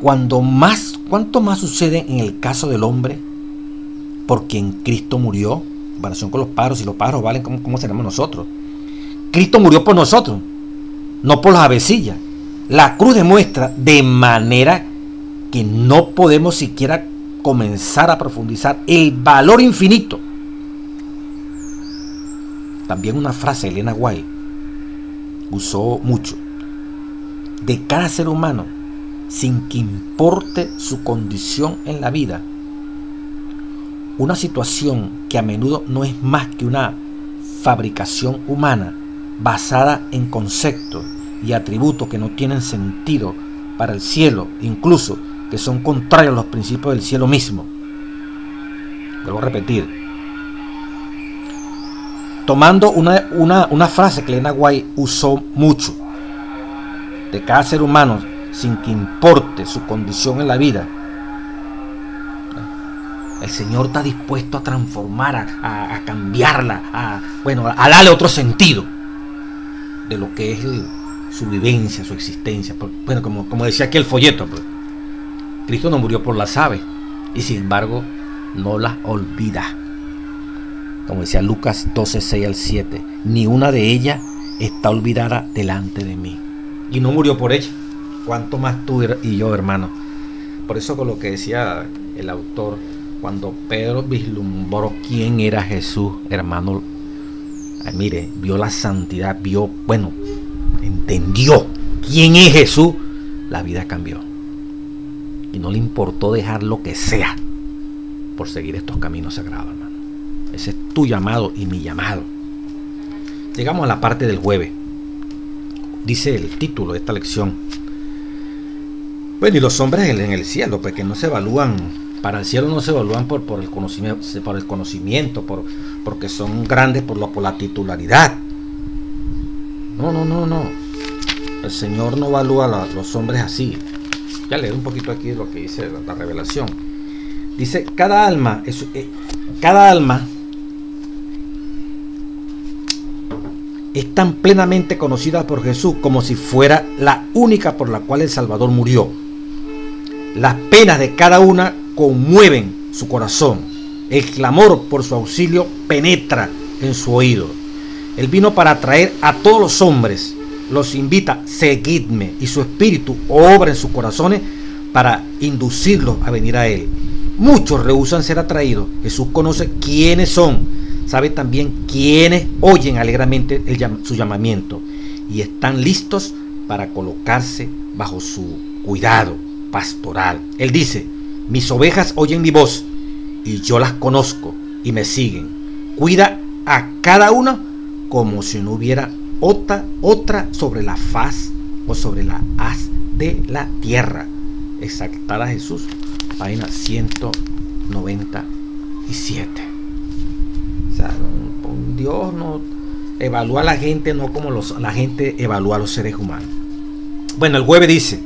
cuanto más sucede en el caso del hombre por quien Cristo murió, en comparación con los pájaros, si los pájaros valen, ¿cómo seremos nosotros? Cristo murió por nosotros, no por las avecillas. La cruz demuestra de manera que no podemos siquiera comenzar a profundizar el valor infinito. También una frase Elena White usó mucho: de cada ser humano, sin que importe su condición en la vida, una situación que a menudo no es más que una fabricación humana basada en conceptos y atributos que no tienen sentido para el cielo, incluso que son contrarios a los principios del cielo mismo. Vuelvo a repetir, tomando una frase que Elena White usó mucho: de cada ser humano, sin que importe su condición en la vida, el Señor está dispuesto a transformar, a cambiarla, a darle otro sentido de lo que es su vivencia, su existencia. Bueno, como decía aquí el folleto, pues, Cristo no murió por las aves y sin embargo no las olvida. Como decía Lucas 12, 6 al 7, ni una de ellas está olvidada delante de mí. Y no murió por ella. ¿Cuánto más tú y yo, hermano? Por eso, con lo que decía el autor, cuando Pedro vislumbró quién era Jesús, hermano, mire, vio la santidad, entendió quién es Jesús, la vida cambió. Y no le importó dejar lo que sea por seguir estos caminos sagrados, hermano. Ese es tu llamado y mi llamado. Llegamos a la parte del jueves. Dice el título de esta lección: bueno, y los hombres en el cielo, pues que no se evalúan, para el cielo no se evalúan por el conocimiento, porque son grandes por la titularidad. No. El Señor no evalúa a los hombres así. Ya leí un poquito aquí de lo que dice la revelación. Dice, cada alma es tan plenamente conocida por Jesús como si fuera la única por la cual el Salvador murió. Las penas de cada una conmueven su corazón. El clamor por su auxilio penetra en su oído. Él vino para atraer a todos los hombres. Los invita: seguidme, y su espíritu obra en sus corazones para inducirlos a venir a él. Muchos rehúsan ser atraídos. Jesús conoce quiénes son, sabe también quiénes oyen alegremente su llamamiento y están listos para colocarse bajo su cuidado pastoral. Él dice: mis ovejas oyen mi voz y yo las conozco y me siguen. Cuida a cada una como si no hubiera otra sobre la faz o sobre la haz de la tierra. Exaltar a Jesús, página 197. O sea, Dios no evalúa a la gente, no como la gente evalúa a los seres humanos. Bueno, el jueves dice,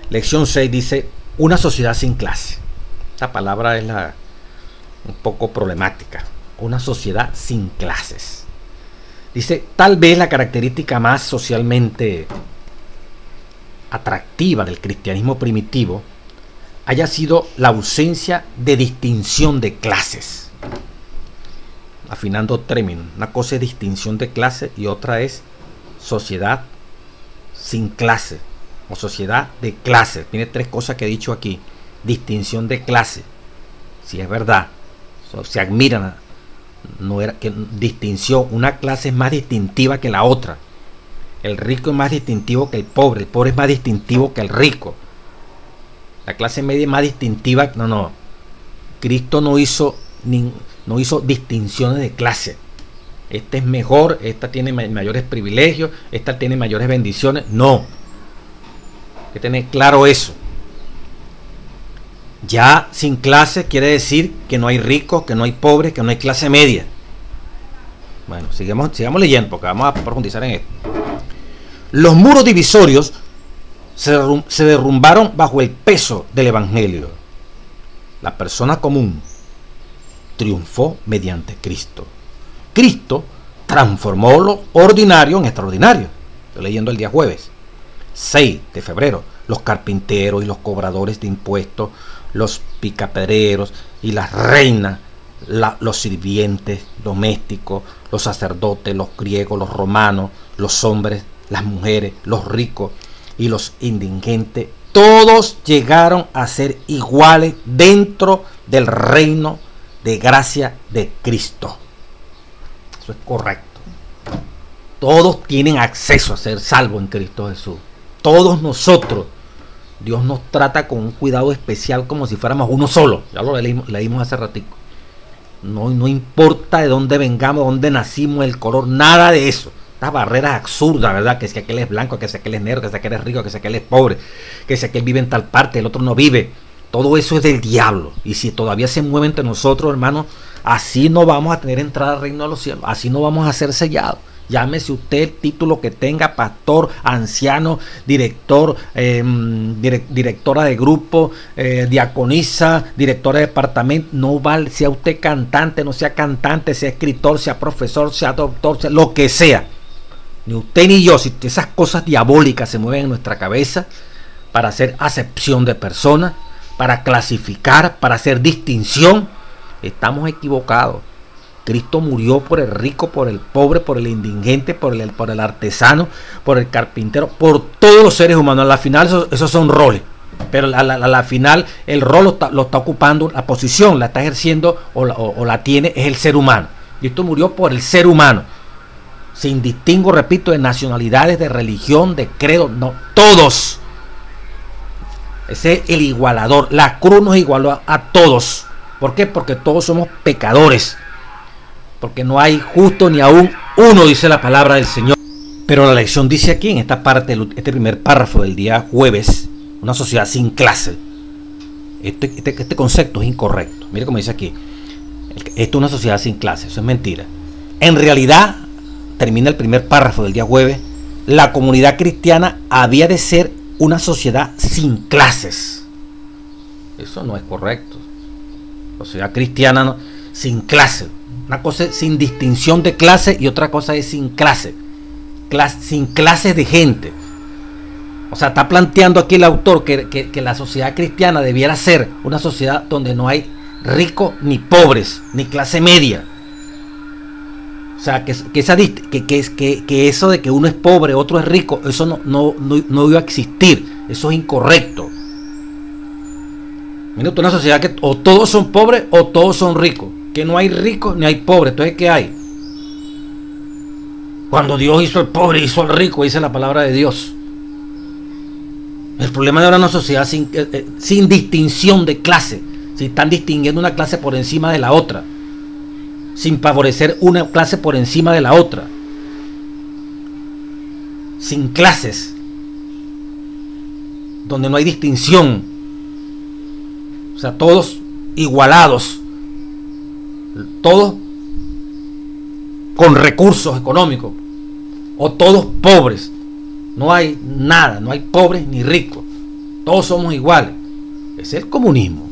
lección 6 dice, una sociedad sin clase. Esta palabra es un poco problemática. Una sociedad sin clases. Dice, tal vez la característica más socialmente atractiva del cristianismo primitivo haya sido la ausencia de distinción de clases. Afinando términos, una cosa es distinción de clase y otra es sociedad sin clase o sociedad de clase. Tiene tres cosas que he dicho aquí. Distinción de clase, si es verdad, se admiran. No era que distinción, una clase es más distintiva que la otra. El rico es más distintivo que el pobre es más distintivo que el rico. La clase media es más distintiva. No. Cristo no hizo distinciones de clase. Esta es mejor, esta tiene mayores privilegios, esta tiene mayores bendiciones. No. Hay que tener claro eso. Ya sin clase quiere decir que no hay ricos, que no hay pobres, que no hay clase media. Bueno, sigamos leyendo porque vamos a profundizar en esto. Los muros divisorios se derrumbaron bajo el peso del Evangelio. La persona común triunfó mediante Cristo. Cristo transformó lo ordinario en extraordinario. Estoy leyendo el día jueves 6 de febrero. Los carpinteros y los cobradores de impuestos, los picapedreros y las reinas, los sirvientes domésticos, los sacerdotes, los griegos, los romanos, los hombres, las mujeres, los ricos y los indigentes, todos llegaron a ser iguales dentro del reino de gracia de Cristo. Eso es correcto. Todos tienen acceso a ser salvos en Cristo Jesús. Todos nosotros. Dios nos trata con un cuidado especial como si fuéramos uno solo. Ya lo leímos hace ratico. No importa de dónde vengamos, dónde nacimos, el color, nada de eso. Estas barreras absurdas, ¿verdad? Que si aquel es blanco, que si aquel es negro, que si aquel es rico, que si aquel es pobre, que si aquel vive en tal parte, el otro no vive. Todo eso es del diablo. Y si todavía se mueve entre nosotros, hermanos, así no vamos a tener entrada al reino de los cielos. Así no vamos a ser sellados. Llámese usted el título que tenga, pastor, anciano, director, directora de grupo, diaconisa, directora de departamento. No vale, sea usted cantante, no sea cantante, sea escritor, sea profesor, sea doctor, sea lo que sea. Ni usted ni yo, si esas cosas diabólicas se mueven en nuestra cabeza para hacer acepción de personas, para clasificar, para hacer distinción, estamos equivocados. Cristo murió por el rico, por el pobre, por el indigente, por el artesano, por el carpintero, por todos los seres humanos. A la final esos son roles, pero a la final el rol lo está ocupando, la posición la está ejerciendo o la tiene es el ser humano. Cristo murió por el ser humano, sin distingo, repito, de nacionalidades, de religión, de credo, no, todos. Ese es el igualador. La cruz nos igualó a todos. ¿Por qué? Porque todos somos pecadores. Porque no hay justo ni aún uno, dice la palabra del Señor. Pero la lección dice aquí, en esta parte, este primer párrafo del día jueves, una sociedad sin clase. Este concepto es incorrecto. Mire cómo dice aquí. Esto es una sociedad sin clase, eso es mentira. En realidad, termina el primer párrafo del día jueves, la comunidad cristiana había de ser una sociedad sin clases. Eso no es correcto. La sociedad cristiana no, sin clases. Una cosa es sin distinción de clase y otra cosa es sin clase. Sin clases de gente. O sea, está planteando aquí el autor que la sociedad cristiana debiera ser una sociedad donde no hay ricos ni pobres, ni clase media. O sea, que eso de que uno es pobre, otro es rico, eso no iba a existir. Eso es incorrecto. Mira, una sociedad que o todos son pobres o todos son ricos. Que no hay ricos ni hay pobres. Entonces, ¿qué hay? Cuando Dios hizo al pobre, hizo al rico, dice la palabra de Dios. El problema de ahora es una sociedad sin distinción de clase. Si están distinguiendo una clase por encima de la otra, sin favorecer una clase por encima de la otra, sin clases, donde no hay distinción, o sea, todos igualados, todos con recursos económicos, o todos pobres. No hay nada, no hay pobres ni ricos, todos somos iguales. Ese es el comunismo.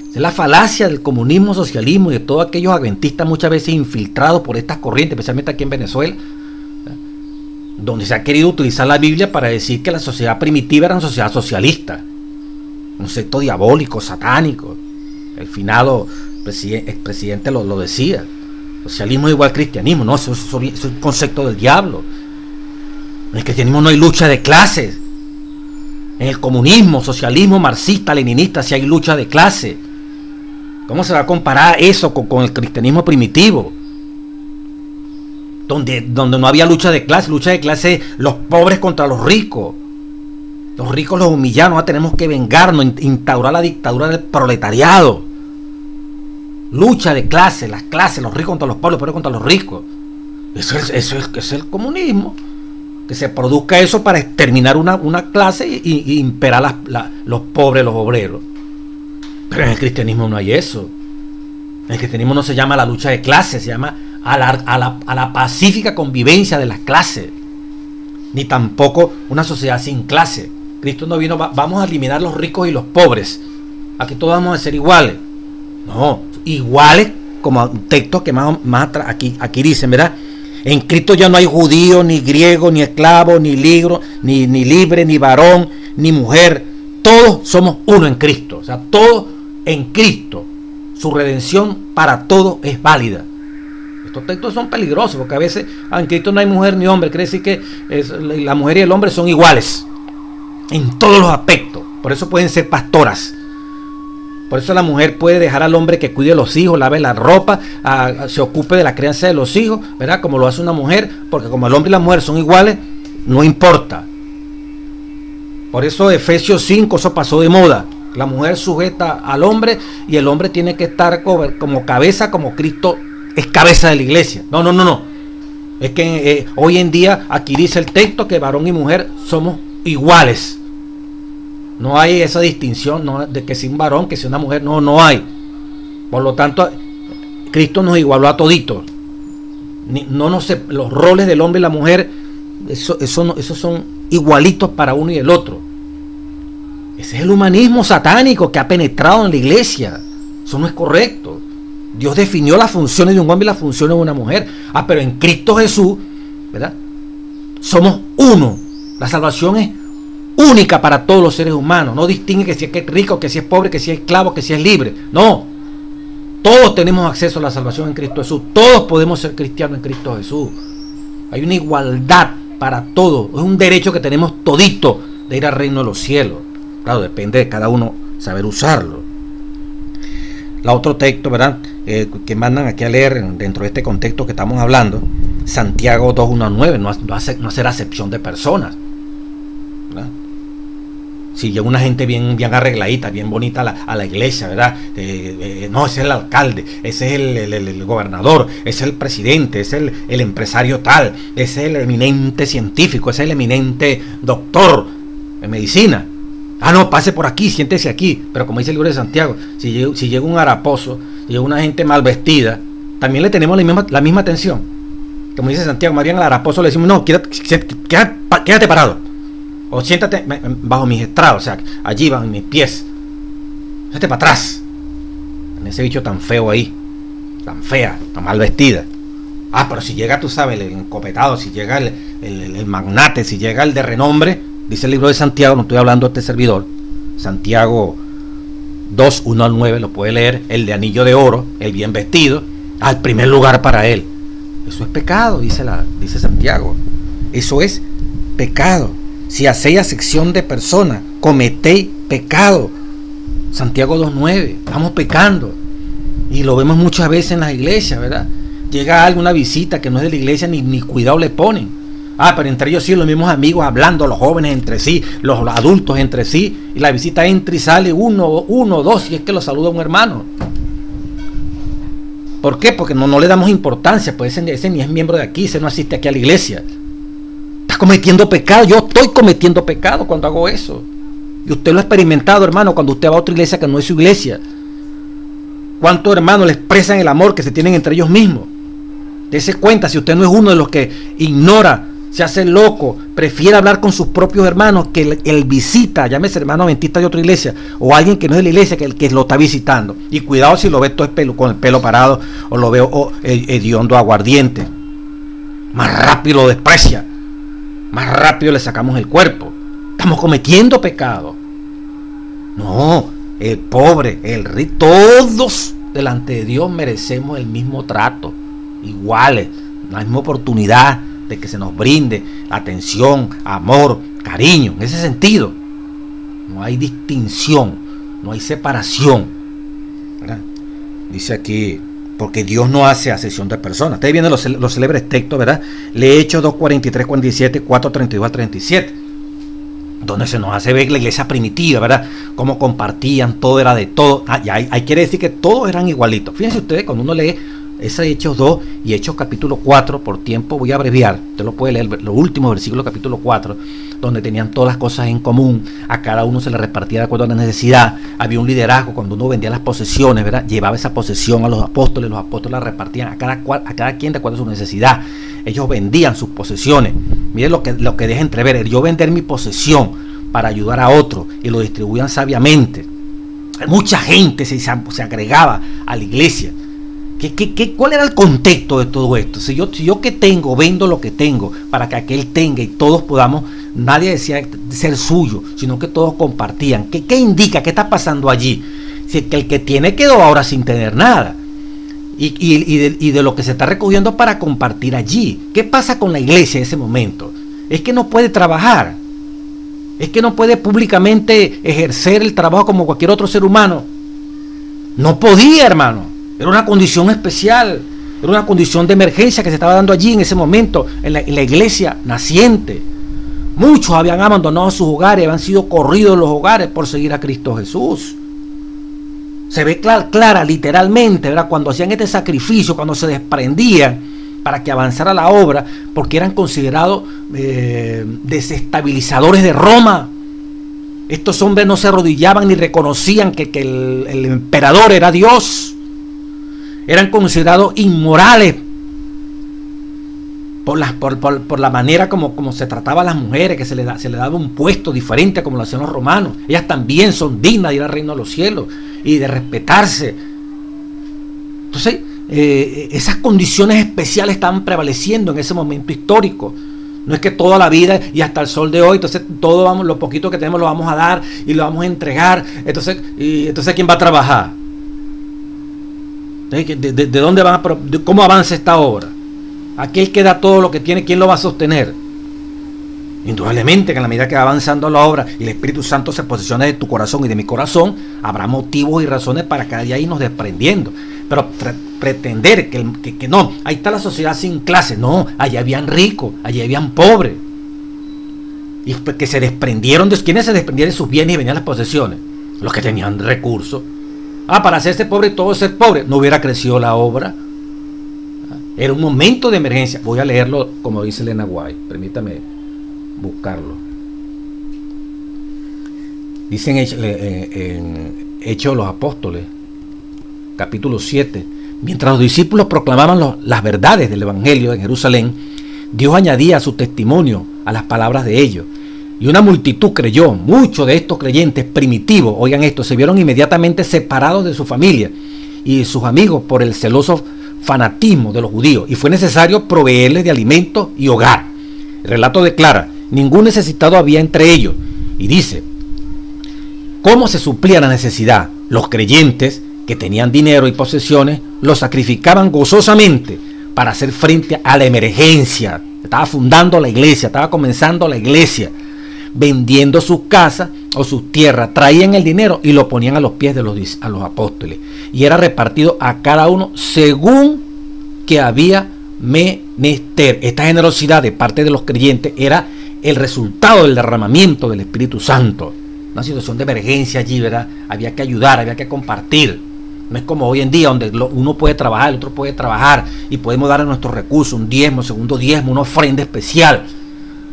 Esa es la falacia del comunismo, socialismo y de todos aquellos adventistas muchas veces infiltrados por estas corrientes, especialmente aquí en Venezuela, donde se ha querido utilizar la Biblia para decir que la sociedad primitiva era una sociedad socialista, un concepto diabólico, satánico. El finado expresidente lo decía. Socialismo es igual cristianismo. No, eso es un concepto del diablo. En el cristianismo no hay lucha de clases. En el comunismo, socialismo, marxista, leninista, sí hay lucha de clases. ¿Cómo se va a comparar eso con el cristianismo primitivo? Donde no había lucha de clase, los pobres contra los ricos. Los ricos los humillaron, ahora tenemos que vengarnos, instaurar la dictadura del proletariado. Lucha de clase, las clases, los ricos contra los pobres, los pobres contra los ricos. Eso es el comunismo. Que se produzca eso para exterminar una clase y imperar los pobres, los obreros. Pero en el cristianismo no hay eso. En el cristianismo no se llama la lucha de clases, se llama a la pacífica convivencia de las clases. Ni tampoco una sociedad sin clase. Cristo no vino, vamos a eliminar los ricos y los pobres. Aquí todos vamos a ser iguales. No, iguales, como textos que más atrás, aquí dicen, ¿verdad? En Cristo ya no hay judío, ni griego, ni esclavo, ni libre, ni varón, ni mujer. Todos somos uno en Cristo. O sea, todos en Cristo. Su redención para todos es válida. Estos textos son peligrosos porque a veces en Cristo no hay mujer ni hombre. Quiere decir que la mujer y el hombre son iguales en todos los aspectos. Por eso pueden ser pastoras. Por eso la mujer puede dejar al hombre que cuide a los hijos, lave la ropa, se ocupe de la crianza de los hijos, ¿verdad? Como lo hace una mujer, porque como el hombre y la mujer son iguales, no importa. Por eso Efesios 5, eso pasó de moda. La mujer sujeta al hombre y el hombre tiene que estar como cabeza, como Cristo es cabeza de la iglesia. No. Es que hoy en día aquí dice el texto que varón y mujer somos iguales. No hay esa distinción, no, de que sea un varón, que sea una mujer, no hay. Por lo tanto, Cristo nos igualó a toditos. Los roles del hombre y la mujer, esos son igualitos para uno y el otro. Ese es el humanismo satánico que ha penetrado en la iglesia. Eso no es correcto. Dios definió las funciones de un hombre y las funciones de una mujer. Pero en Cristo Jesús, ¿verdad? Somos uno. La salvación es única para todos los seres humanos. No distingue que si es rico, que si es pobre, que si es esclavo, que si es libre. No. Todos tenemos acceso a la salvación en Cristo Jesús. Todos podemos ser cristianos en Cristo Jesús. Hay una igualdad para todos. Es un derecho que tenemos todito de ir al reino de los cielos. Claro, depende de cada uno saber usarlo. La otro texto, ¿verdad? Que mandan aquí a leer dentro de este contexto que estamos hablando, Santiago 2:1-9, no hacer acepción de personas, ¿verdad? Si llega una gente bien arregladita, bien bonita a la iglesia, ¿verdad? No, ese es el alcalde, ese es el gobernador, ese es el presidente, ese es el empresario tal, ese es el eminente científico, ese es el eminente doctor en medicina. No, pase por aquí, siéntese aquí. Pero como dice el libro de Santiago, si llega un haraposo, si llega una gente mal vestida, también le tenemos la misma atención. Como dice Santiago, más bien al haraposo le decimos, no, quédate parado. O siéntate bajo mis estrados, o sea, allí bajo mis pies. Siéntate para atrás. En ese bicho tan feo ahí, tan fea, tan mal vestida. Pero si llega, tú sabes, el encopetado, si llega el magnate, si llega el de renombre, dice el libro de Santiago, no estoy hablando de este servidor, Santiago 2:1-9, lo puede leer, el de anillo de oro, el bien vestido, al primer lugar para él. Eso es pecado, dice Santiago. Eso es pecado. Si hacéis acepción de personas, cometéis pecado. Santiago 2:9, estamos pecando. Y lo vemos muchas veces en las iglesias, ¿verdad? Llega alguna visita que no es de la iglesia, ni cuidado le ponen. Pero entre ellos sí, los mismos amigos hablando, los jóvenes entre sí, los adultos entre sí, y la visita entra y sale uno, dos, y es que lo saluda un hermano. ¿Por qué? Porque no le damos importancia, pues ese ni es miembro de aquí, ese no asiste aquí a la iglesia. Está cometiendo pecado, yo estoy cometiendo pecado cuando hago eso. Y usted lo ha experimentado, hermano, cuando usted va a otra iglesia que no es su iglesia. ¿Cuántos hermanos le expresan el amor que se tienen entre ellos mismos? Dese cuenta si usted no es uno de los que ignora, se hace loco, prefiere hablar con sus propios hermanos que el visita, llámese hermano adventista de otra iglesia, o alguien que no es de la iglesia, que el que lo está visitando. Y cuidado si lo ve todo con el pelo parado, o lo veo hediondo aguardiente. Más rápido lo desprecia, más rápido le sacamos el cuerpo. Estamos cometiendo pecado. No, el pobre, el rico, todos delante de Dios merecemos el mismo trato, iguales, la misma oportunidad de que se nos brinde atención, amor, cariño. En ese sentido, no hay distinción, no hay separación, ¿verdad? Dice aquí, porque Dios no hace acepción de personas. Ustedes vienen los célebres textos, ¿verdad? Le Hechos 2:43, 47, 4:32-37, donde se nos hace ver la iglesia primitiva, ¿verdad? Cómo compartían, todo era de todo. Y ahí quiere decir que todos eran igualitos. Fíjense ustedes, cuando uno lee ese Hechos 2 y Hechos capítulo 4, por tiempo voy a abreviar, usted lo puede leer, los últimos versículos capítulo 4, donde tenían todas las cosas en común, a cada uno se le repartía de acuerdo a la necesidad, había un liderazgo, cuando uno vendía las posesiones, ¿verdad? Llevaba esa posesión a los apóstoles la repartían a cada quien de acuerdo a su necesidad. Ellos vendían sus posesiones. Miren lo que deja entrever, yo vender mi posesión para ayudar a otros y lo distribuían sabiamente. Mucha gente se agregaba a la iglesia. ¿Cuál era el contexto de todo esto? Si yo que tengo, vendo lo que tengo para que aquel tenga y todos podamos, nadie decía ser suyo, sino que todos compartían. ¿Qué indica? ¿Qué está pasando allí? Si el que tiene quedó ahora sin tener nada. Y de lo que se está recogiendo para compartir allí. ¿Qué pasa con la iglesia en ese momento? Es que no puede trabajar. Es que no puede públicamente ejercer el trabajo como cualquier otro ser humano. No podía, hermano. Era una condición especial, era una condición de emergencia que se estaba dando allí en ese momento, en la iglesia naciente. Muchos habían abandonado sus hogares, habían sido corridos de los hogares por seguir a Cristo Jesús. Se ve clara literalmente, ¿verdad? Cuando hacían este sacrificio, cuando se desprendían para que avanzara la obra, porque eran considerados desestabilizadores de Roma. Estos hombres no se arrodillaban ni reconocían que el emperador era Dios. Eran considerados inmorales por la manera como se trataba a las mujeres, que se le daba un puesto diferente como lo hacían los romanos. Ellas también son dignas de ir al reino de los cielos y de respetarse. Entonces, esas condiciones especiales estaban prevaleciendo en ese momento histórico. No es que toda la vida y hasta el sol de hoy, entonces todo lo poquito que tenemos lo vamos a dar y lo vamos a entregar. Entonces ¿quién va a trabajar? ¿De dónde van cómo avanza esta obra? Aquel que da todo lo que tiene, ¿quién lo va a sostener? Indudablemente que en la medida que va avanzando la obra y el Espíritu Santo se posiciona de tu corazón y de mi corazón, habrá motivos y razones para cada día irnos desprendiendo. Pero pretender que no, ahí está la sociedad sin clase. No, allá habían ricos, allá habían pobres. Y que se desprendieron ¿quiénes se desprendieron de sus bienes y venían las posesiones? Los que tenían recursos. Para hacerse pobre y todo ser pobre, no hubiera crecido la obra. Era un momento de emergencia. Voy a leerlo como dice Elena White. Permítame buscarlo. Dicen en Hechos de los Apóstoles, capítulo 7. Mientras los discípulos proclamaban las verdades del Evangelio en Jerusalén, Dios añadía su testimonio a las palabras de ellos. Y una multitud creyó. Muchos de estos creyentes primitivos, oigan esto, se vieron inmediatamente separados de su familia y de sus amigos por el celoso fanatismo de los judíos, y fue necesario proveerles de alimento y hogar. El relato declara: ningún necesitado había entre ellos, y dice, ¿cómo se suplía la necesidad? Los creyentes que tenían dinero y posesiones lo sacrificaban gozosamente para hacer frente a la emergencia. Estaba fundando la iglesia, estaba comenzando la iglesia. Vendiendo sus casas o sus tierras, traían el dinero y lo ponían a los pies de los apóstoles, y era repartido a cada uno según que había menester. Esta generosidad de parte de los creyentes era el resultado del derramamiento del Espíritu Santo. Una situación de emergencia allí, ¿verdad? Había que ayudar, había que compartir. No es como hoy en día, donde uno puede trabajar, el otro puede trabajar, y podemos dar a nuestros recursos un diezmo, segundo diezmo, una ofrenda especial,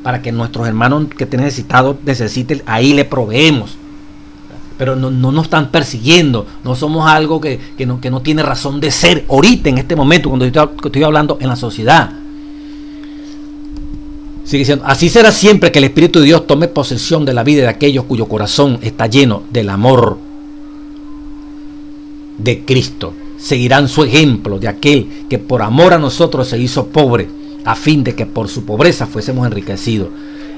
para que nuestros hermanos que estén necesitados necesiten, ahí le proveemos. Pero no nos están persiguiendo, no somos algo que no tiene razón de ser ahorita, en este momento, cuando estoy hablando en la sociedad. Sigue diciendo: así será siempre que el Espíritu de Dios tome posesión de la vida de aquellos cuyo corazón está lleno del amor de Cristo. Seguirán su ejemplo de aquel que por amor a nosotros se hizo pobre, a fin de que por su pobreza fuésemos enriquecidos.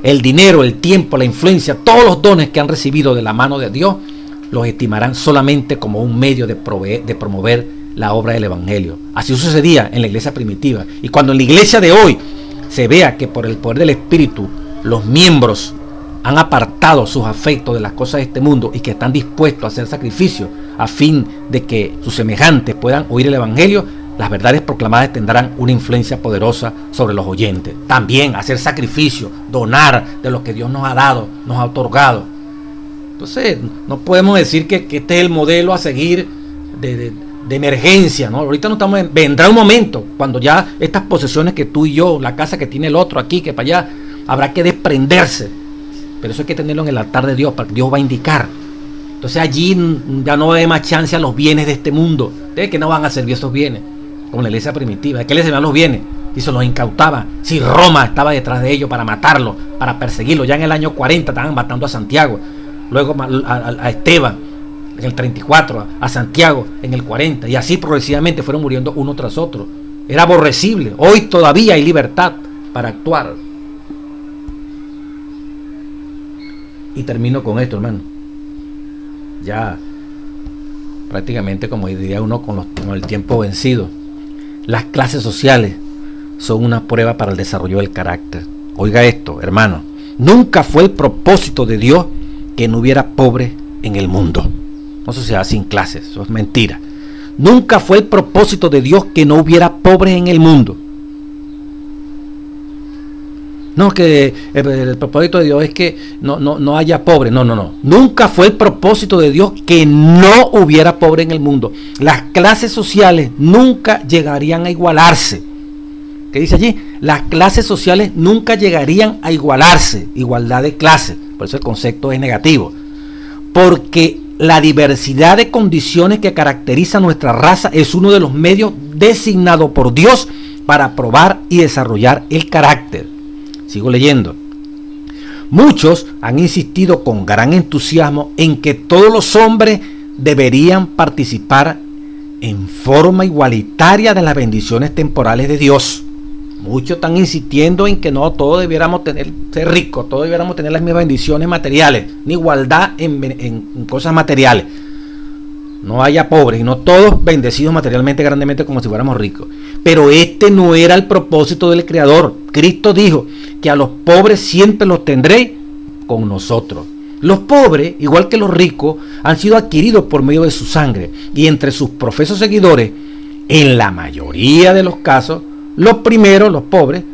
El dinero, el tiempo, la influencia, todos los dones que han recibido de la mano de Dios, los estimarán solamente como un medio de promover la obra del Evangelio. Así sucedía en la iglesia primitiva. Y cuando en la iglesia de hoy se vea que por el poder del Espíritu los miembros han apartado sus afectos de las cosas de este mundo y que están dispuestos a hacer sacrificios a fin de que sus semejantes puedan oír el Evangelio, las verdades proclamadas tendrán una influencia poderosa sobre los oyentes. También hacer sacrificio, donar de lo que Dios nos ha dado, nos ha otorgado. Entonces, no podemos decir que este es el modelo a seguir de emergencia, ¿no? Ahorita no estamos vendrá un momento cuando ya estas posesiones que tú y yo, la casa que tiene el otro aquí, que para allá, habrá que desprenderse. Pero eso hay que tenerlo en el altar de Dios, para que Dios va a indicar. Entonces allí ya no hay más chance a los bienes de este mundo. ¿De qué no van a servir esos bienes? Como la iglesia primitiva. ¿De qué les servían los bienes? y se los incautaba. Si Roma estaba detrás de ellos para matarlo, para perseguirlo. Ya en el año 40 estaban matando a Santiago, luego a Esteban en el 34, a Santiago en el 40, y así progresivamente fueron muriendo uno tras otro. Era aborrecible. Hoy todavía hay libertad para actuar. Y termino con esto, hermano. Ya prácticamente, como diría uno, con el tiempo vencido. Las clases sociales son una prueba para el desarrollo del carácter. Oiga esto, hermano. Nunca fue el propósito de Dios que no hubiera pobres en el mundo. Una sociedad sin clases, eso es mentira. Nunca fue el propósito de Dios que no hubiera pobres en el mundo. No, que el propósito de Dios es que no haya pobres. No. Nunca fue el propósito de Dios que no hubiera pobres en el mundo. Las clases sociales nunca llegarían a igualarse. ¿Qué dice allí? Las clases sociales nunca llegarían a igualarse. Igualdad de clases. Por eso el concepto es negativo. Porque la diversidad de condiciones que caracteriza nuestra raza es uno de los medios designados por Dios para probar y desarrollar el carácter. Sigo leyendo. Muchos han insistido con gran entusiasmo en que todos los hombres deberían participar en forma igualitaria de las bendiciones temporales de Dios. Muchos están insistiendo en que no todos debiéramos ser ricos, todos debiéramos tener las mismas bendiciones materiales, ni igualdad en cosas materiales. No haya pobres y no todos bendecidos materialmente grandemente como si fuéramos ricos. Pero este no era el propósito del Creador. Cristo dijo que a los pobres siempre los tendré con nosotros. Los pobres, igual que los ricos, han sido adquiridos por medio de su sangre. Y entre sus profesos seguidores, en la mayoría de los casos, los primeros, los pobres,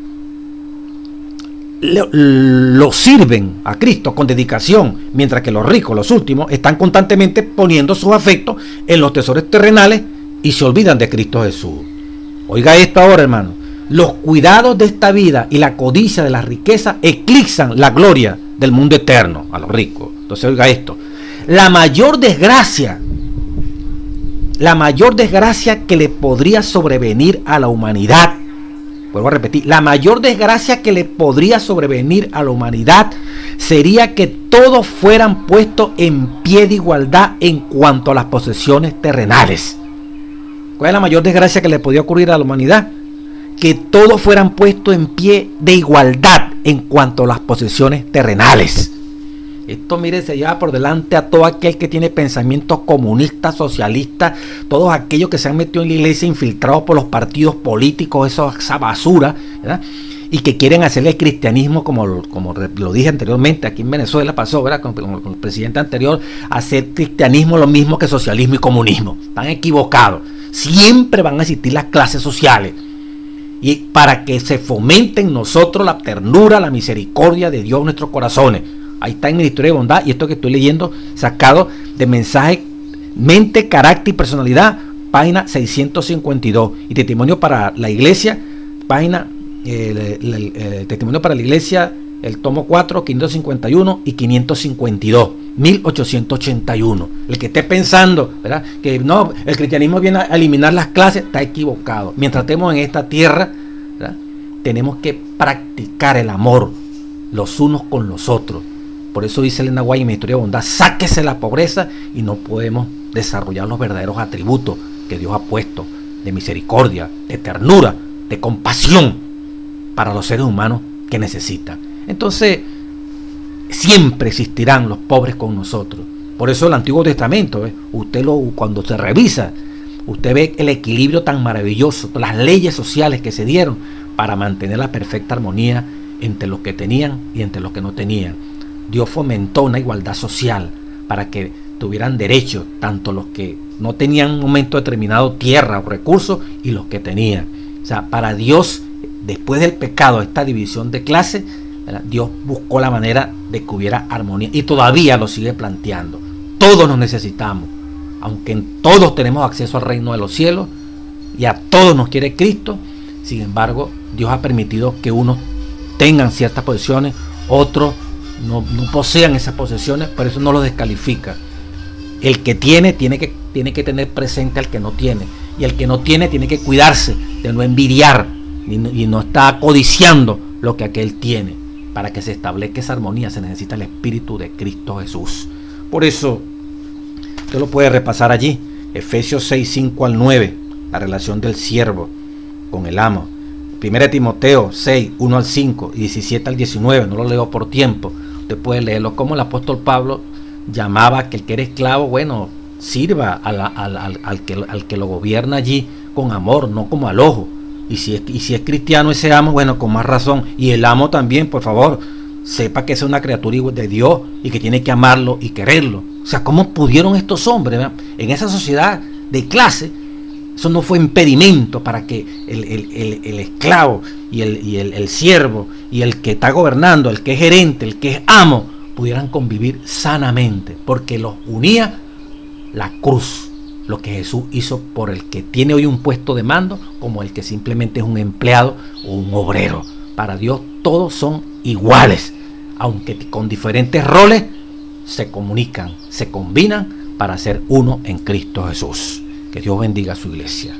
lo sirven a Cristo con dedicación, mientras que los ricos, los últimos, están constantemente poniendo sus afectos en los tesoros terrenales y se olvidan de Cristo Jesús. Oiga esto ahora, hermano. Los cuidados de esta vida y la codicia de la riqueza eclipsan la gloria del mundo eterno a los ricos. Entonces, oiga esto. La mayor desgracia que le podría sobrevenir a la humanidad, vuelvo a repetir, la mayor desgracia que le podría sobrevenir a la humanidad sería que todos fueran puestos en pie de igualdad en cuanto a las posesiones terrenales. ¿Cuál es la mayor desgracia que le podría ocurrir a la humanidad? Que todos fueran puestos en pie de igualdad en cuanto a las posesiones terrenales. Esto, mire, se lleva por delante a todo aquel que tiene pensamientos comunistas, socialistas, todos aquellos que se han metido en la iglesia infiltrados por los partidos políticos, esa basura, ¿verdad? Y que quieren hacerle el cristianismo, como lo dije anteriormente, aquí en Venezuela pasó, ¿verdad? Con el presidente anterior, hacer cristianismo lo mismo que socialismo y comunismo. Están equivocados. Siempre van a existir las clases sociales. Y para que se fomente en nosotros la ternura, la misericordia de Dios en nuestros corazones. Ahí está en la historia de bondad, y esto que estoy leyendo, sacado de mensaje, mente, carácter y personalidad, página 652. Y testimonio para la iglesia, página, testimonio para la iglesia, el tomo 4, 551 y 552, 1881. El que esté pensando, ¿verdad?, que no, el cristianismo viene a eliminar las clases, está equivocado. Mientras estemos en esta tierra, ¿verdad?, tenemos que practicar el amor los unos con los otros. Por eso dice Elena White en mi historia de bondad: sáquese la pobreza y no podemos desarrollar los verdaderos atributos que Dios ha puesto de misericordia, de ternura, de compasión para los seres humanos que necesitan. Entonces, siempre existirán los pobres con nosotros. Por eso el Antiguo Testamento, cuando se revisa, usted ve el equilibrio tan maravilloso, las leyes sociales que se dieron para mantener la perfecta armonía entre los que tenían y entre los que no tenían. Dios fomentó una igualdad social para que tuvieran derechos tanto los que no tenían en un momento determinado tierra o recursos y los que tenían. O sea, para Dios, después del pecado, esta división de clases, ¿verdad?, Dios buscó la manera de que hubiera armonía y todavía lo sigue planteando. Todos nos necesitamos, aunque todos tenemos acceso al reino de los cielos y a todos nos quiere Cristo. Sin embargo, Dios ha permitido que unos tengan ciertas posesiones, otros no posean esas posesiones, pero eso no los descalifica. El que tiene que tener presente al que no tiene, y el que no tiene tiene que cuidarse de no envidiar y no está codiciando lo que aquel tiene. Para que se establezca esa armonía se necesita el Espíritu de Cristo Jesús. Por eso, usted lo puede repasar allí, Efesios 6, 5 al 9, la relación del siervo con el amo. 1 Timoteo 6, 1 al 5 y 17 al 19, no lo leo por tiempo. Usted puede leerlo, como el apóstol Pablo llamaba que el que era esclavo, bueno, sirva al que lo gobierna allí con amor, no como al ojo. Y si es cristiano ese amo, bueno, con más razón. Y el amo también, por favor, sepa que es una criatura de Dios y que tiene que amarlo y quererlo. O sea, ¿cómo pudieron estos hombres, ¿verdad? En esa sociedad de clase? Eso no fue impedimento para que el esclavo y el siervo y el que está gobernando, el que es gerente, el que es amo, pudieran convivir sanamente, porque los unía la cruz, lo que Jesús hizo por el que tiene hoy un puesto de mando, como el que simplemente es un empleado o un obrero. Para Dios todos son iguales, aunque con diferentes roles se comunican, se combinan para ser uno en Cristo Jesús. Que Dios bendiga a su iglesia.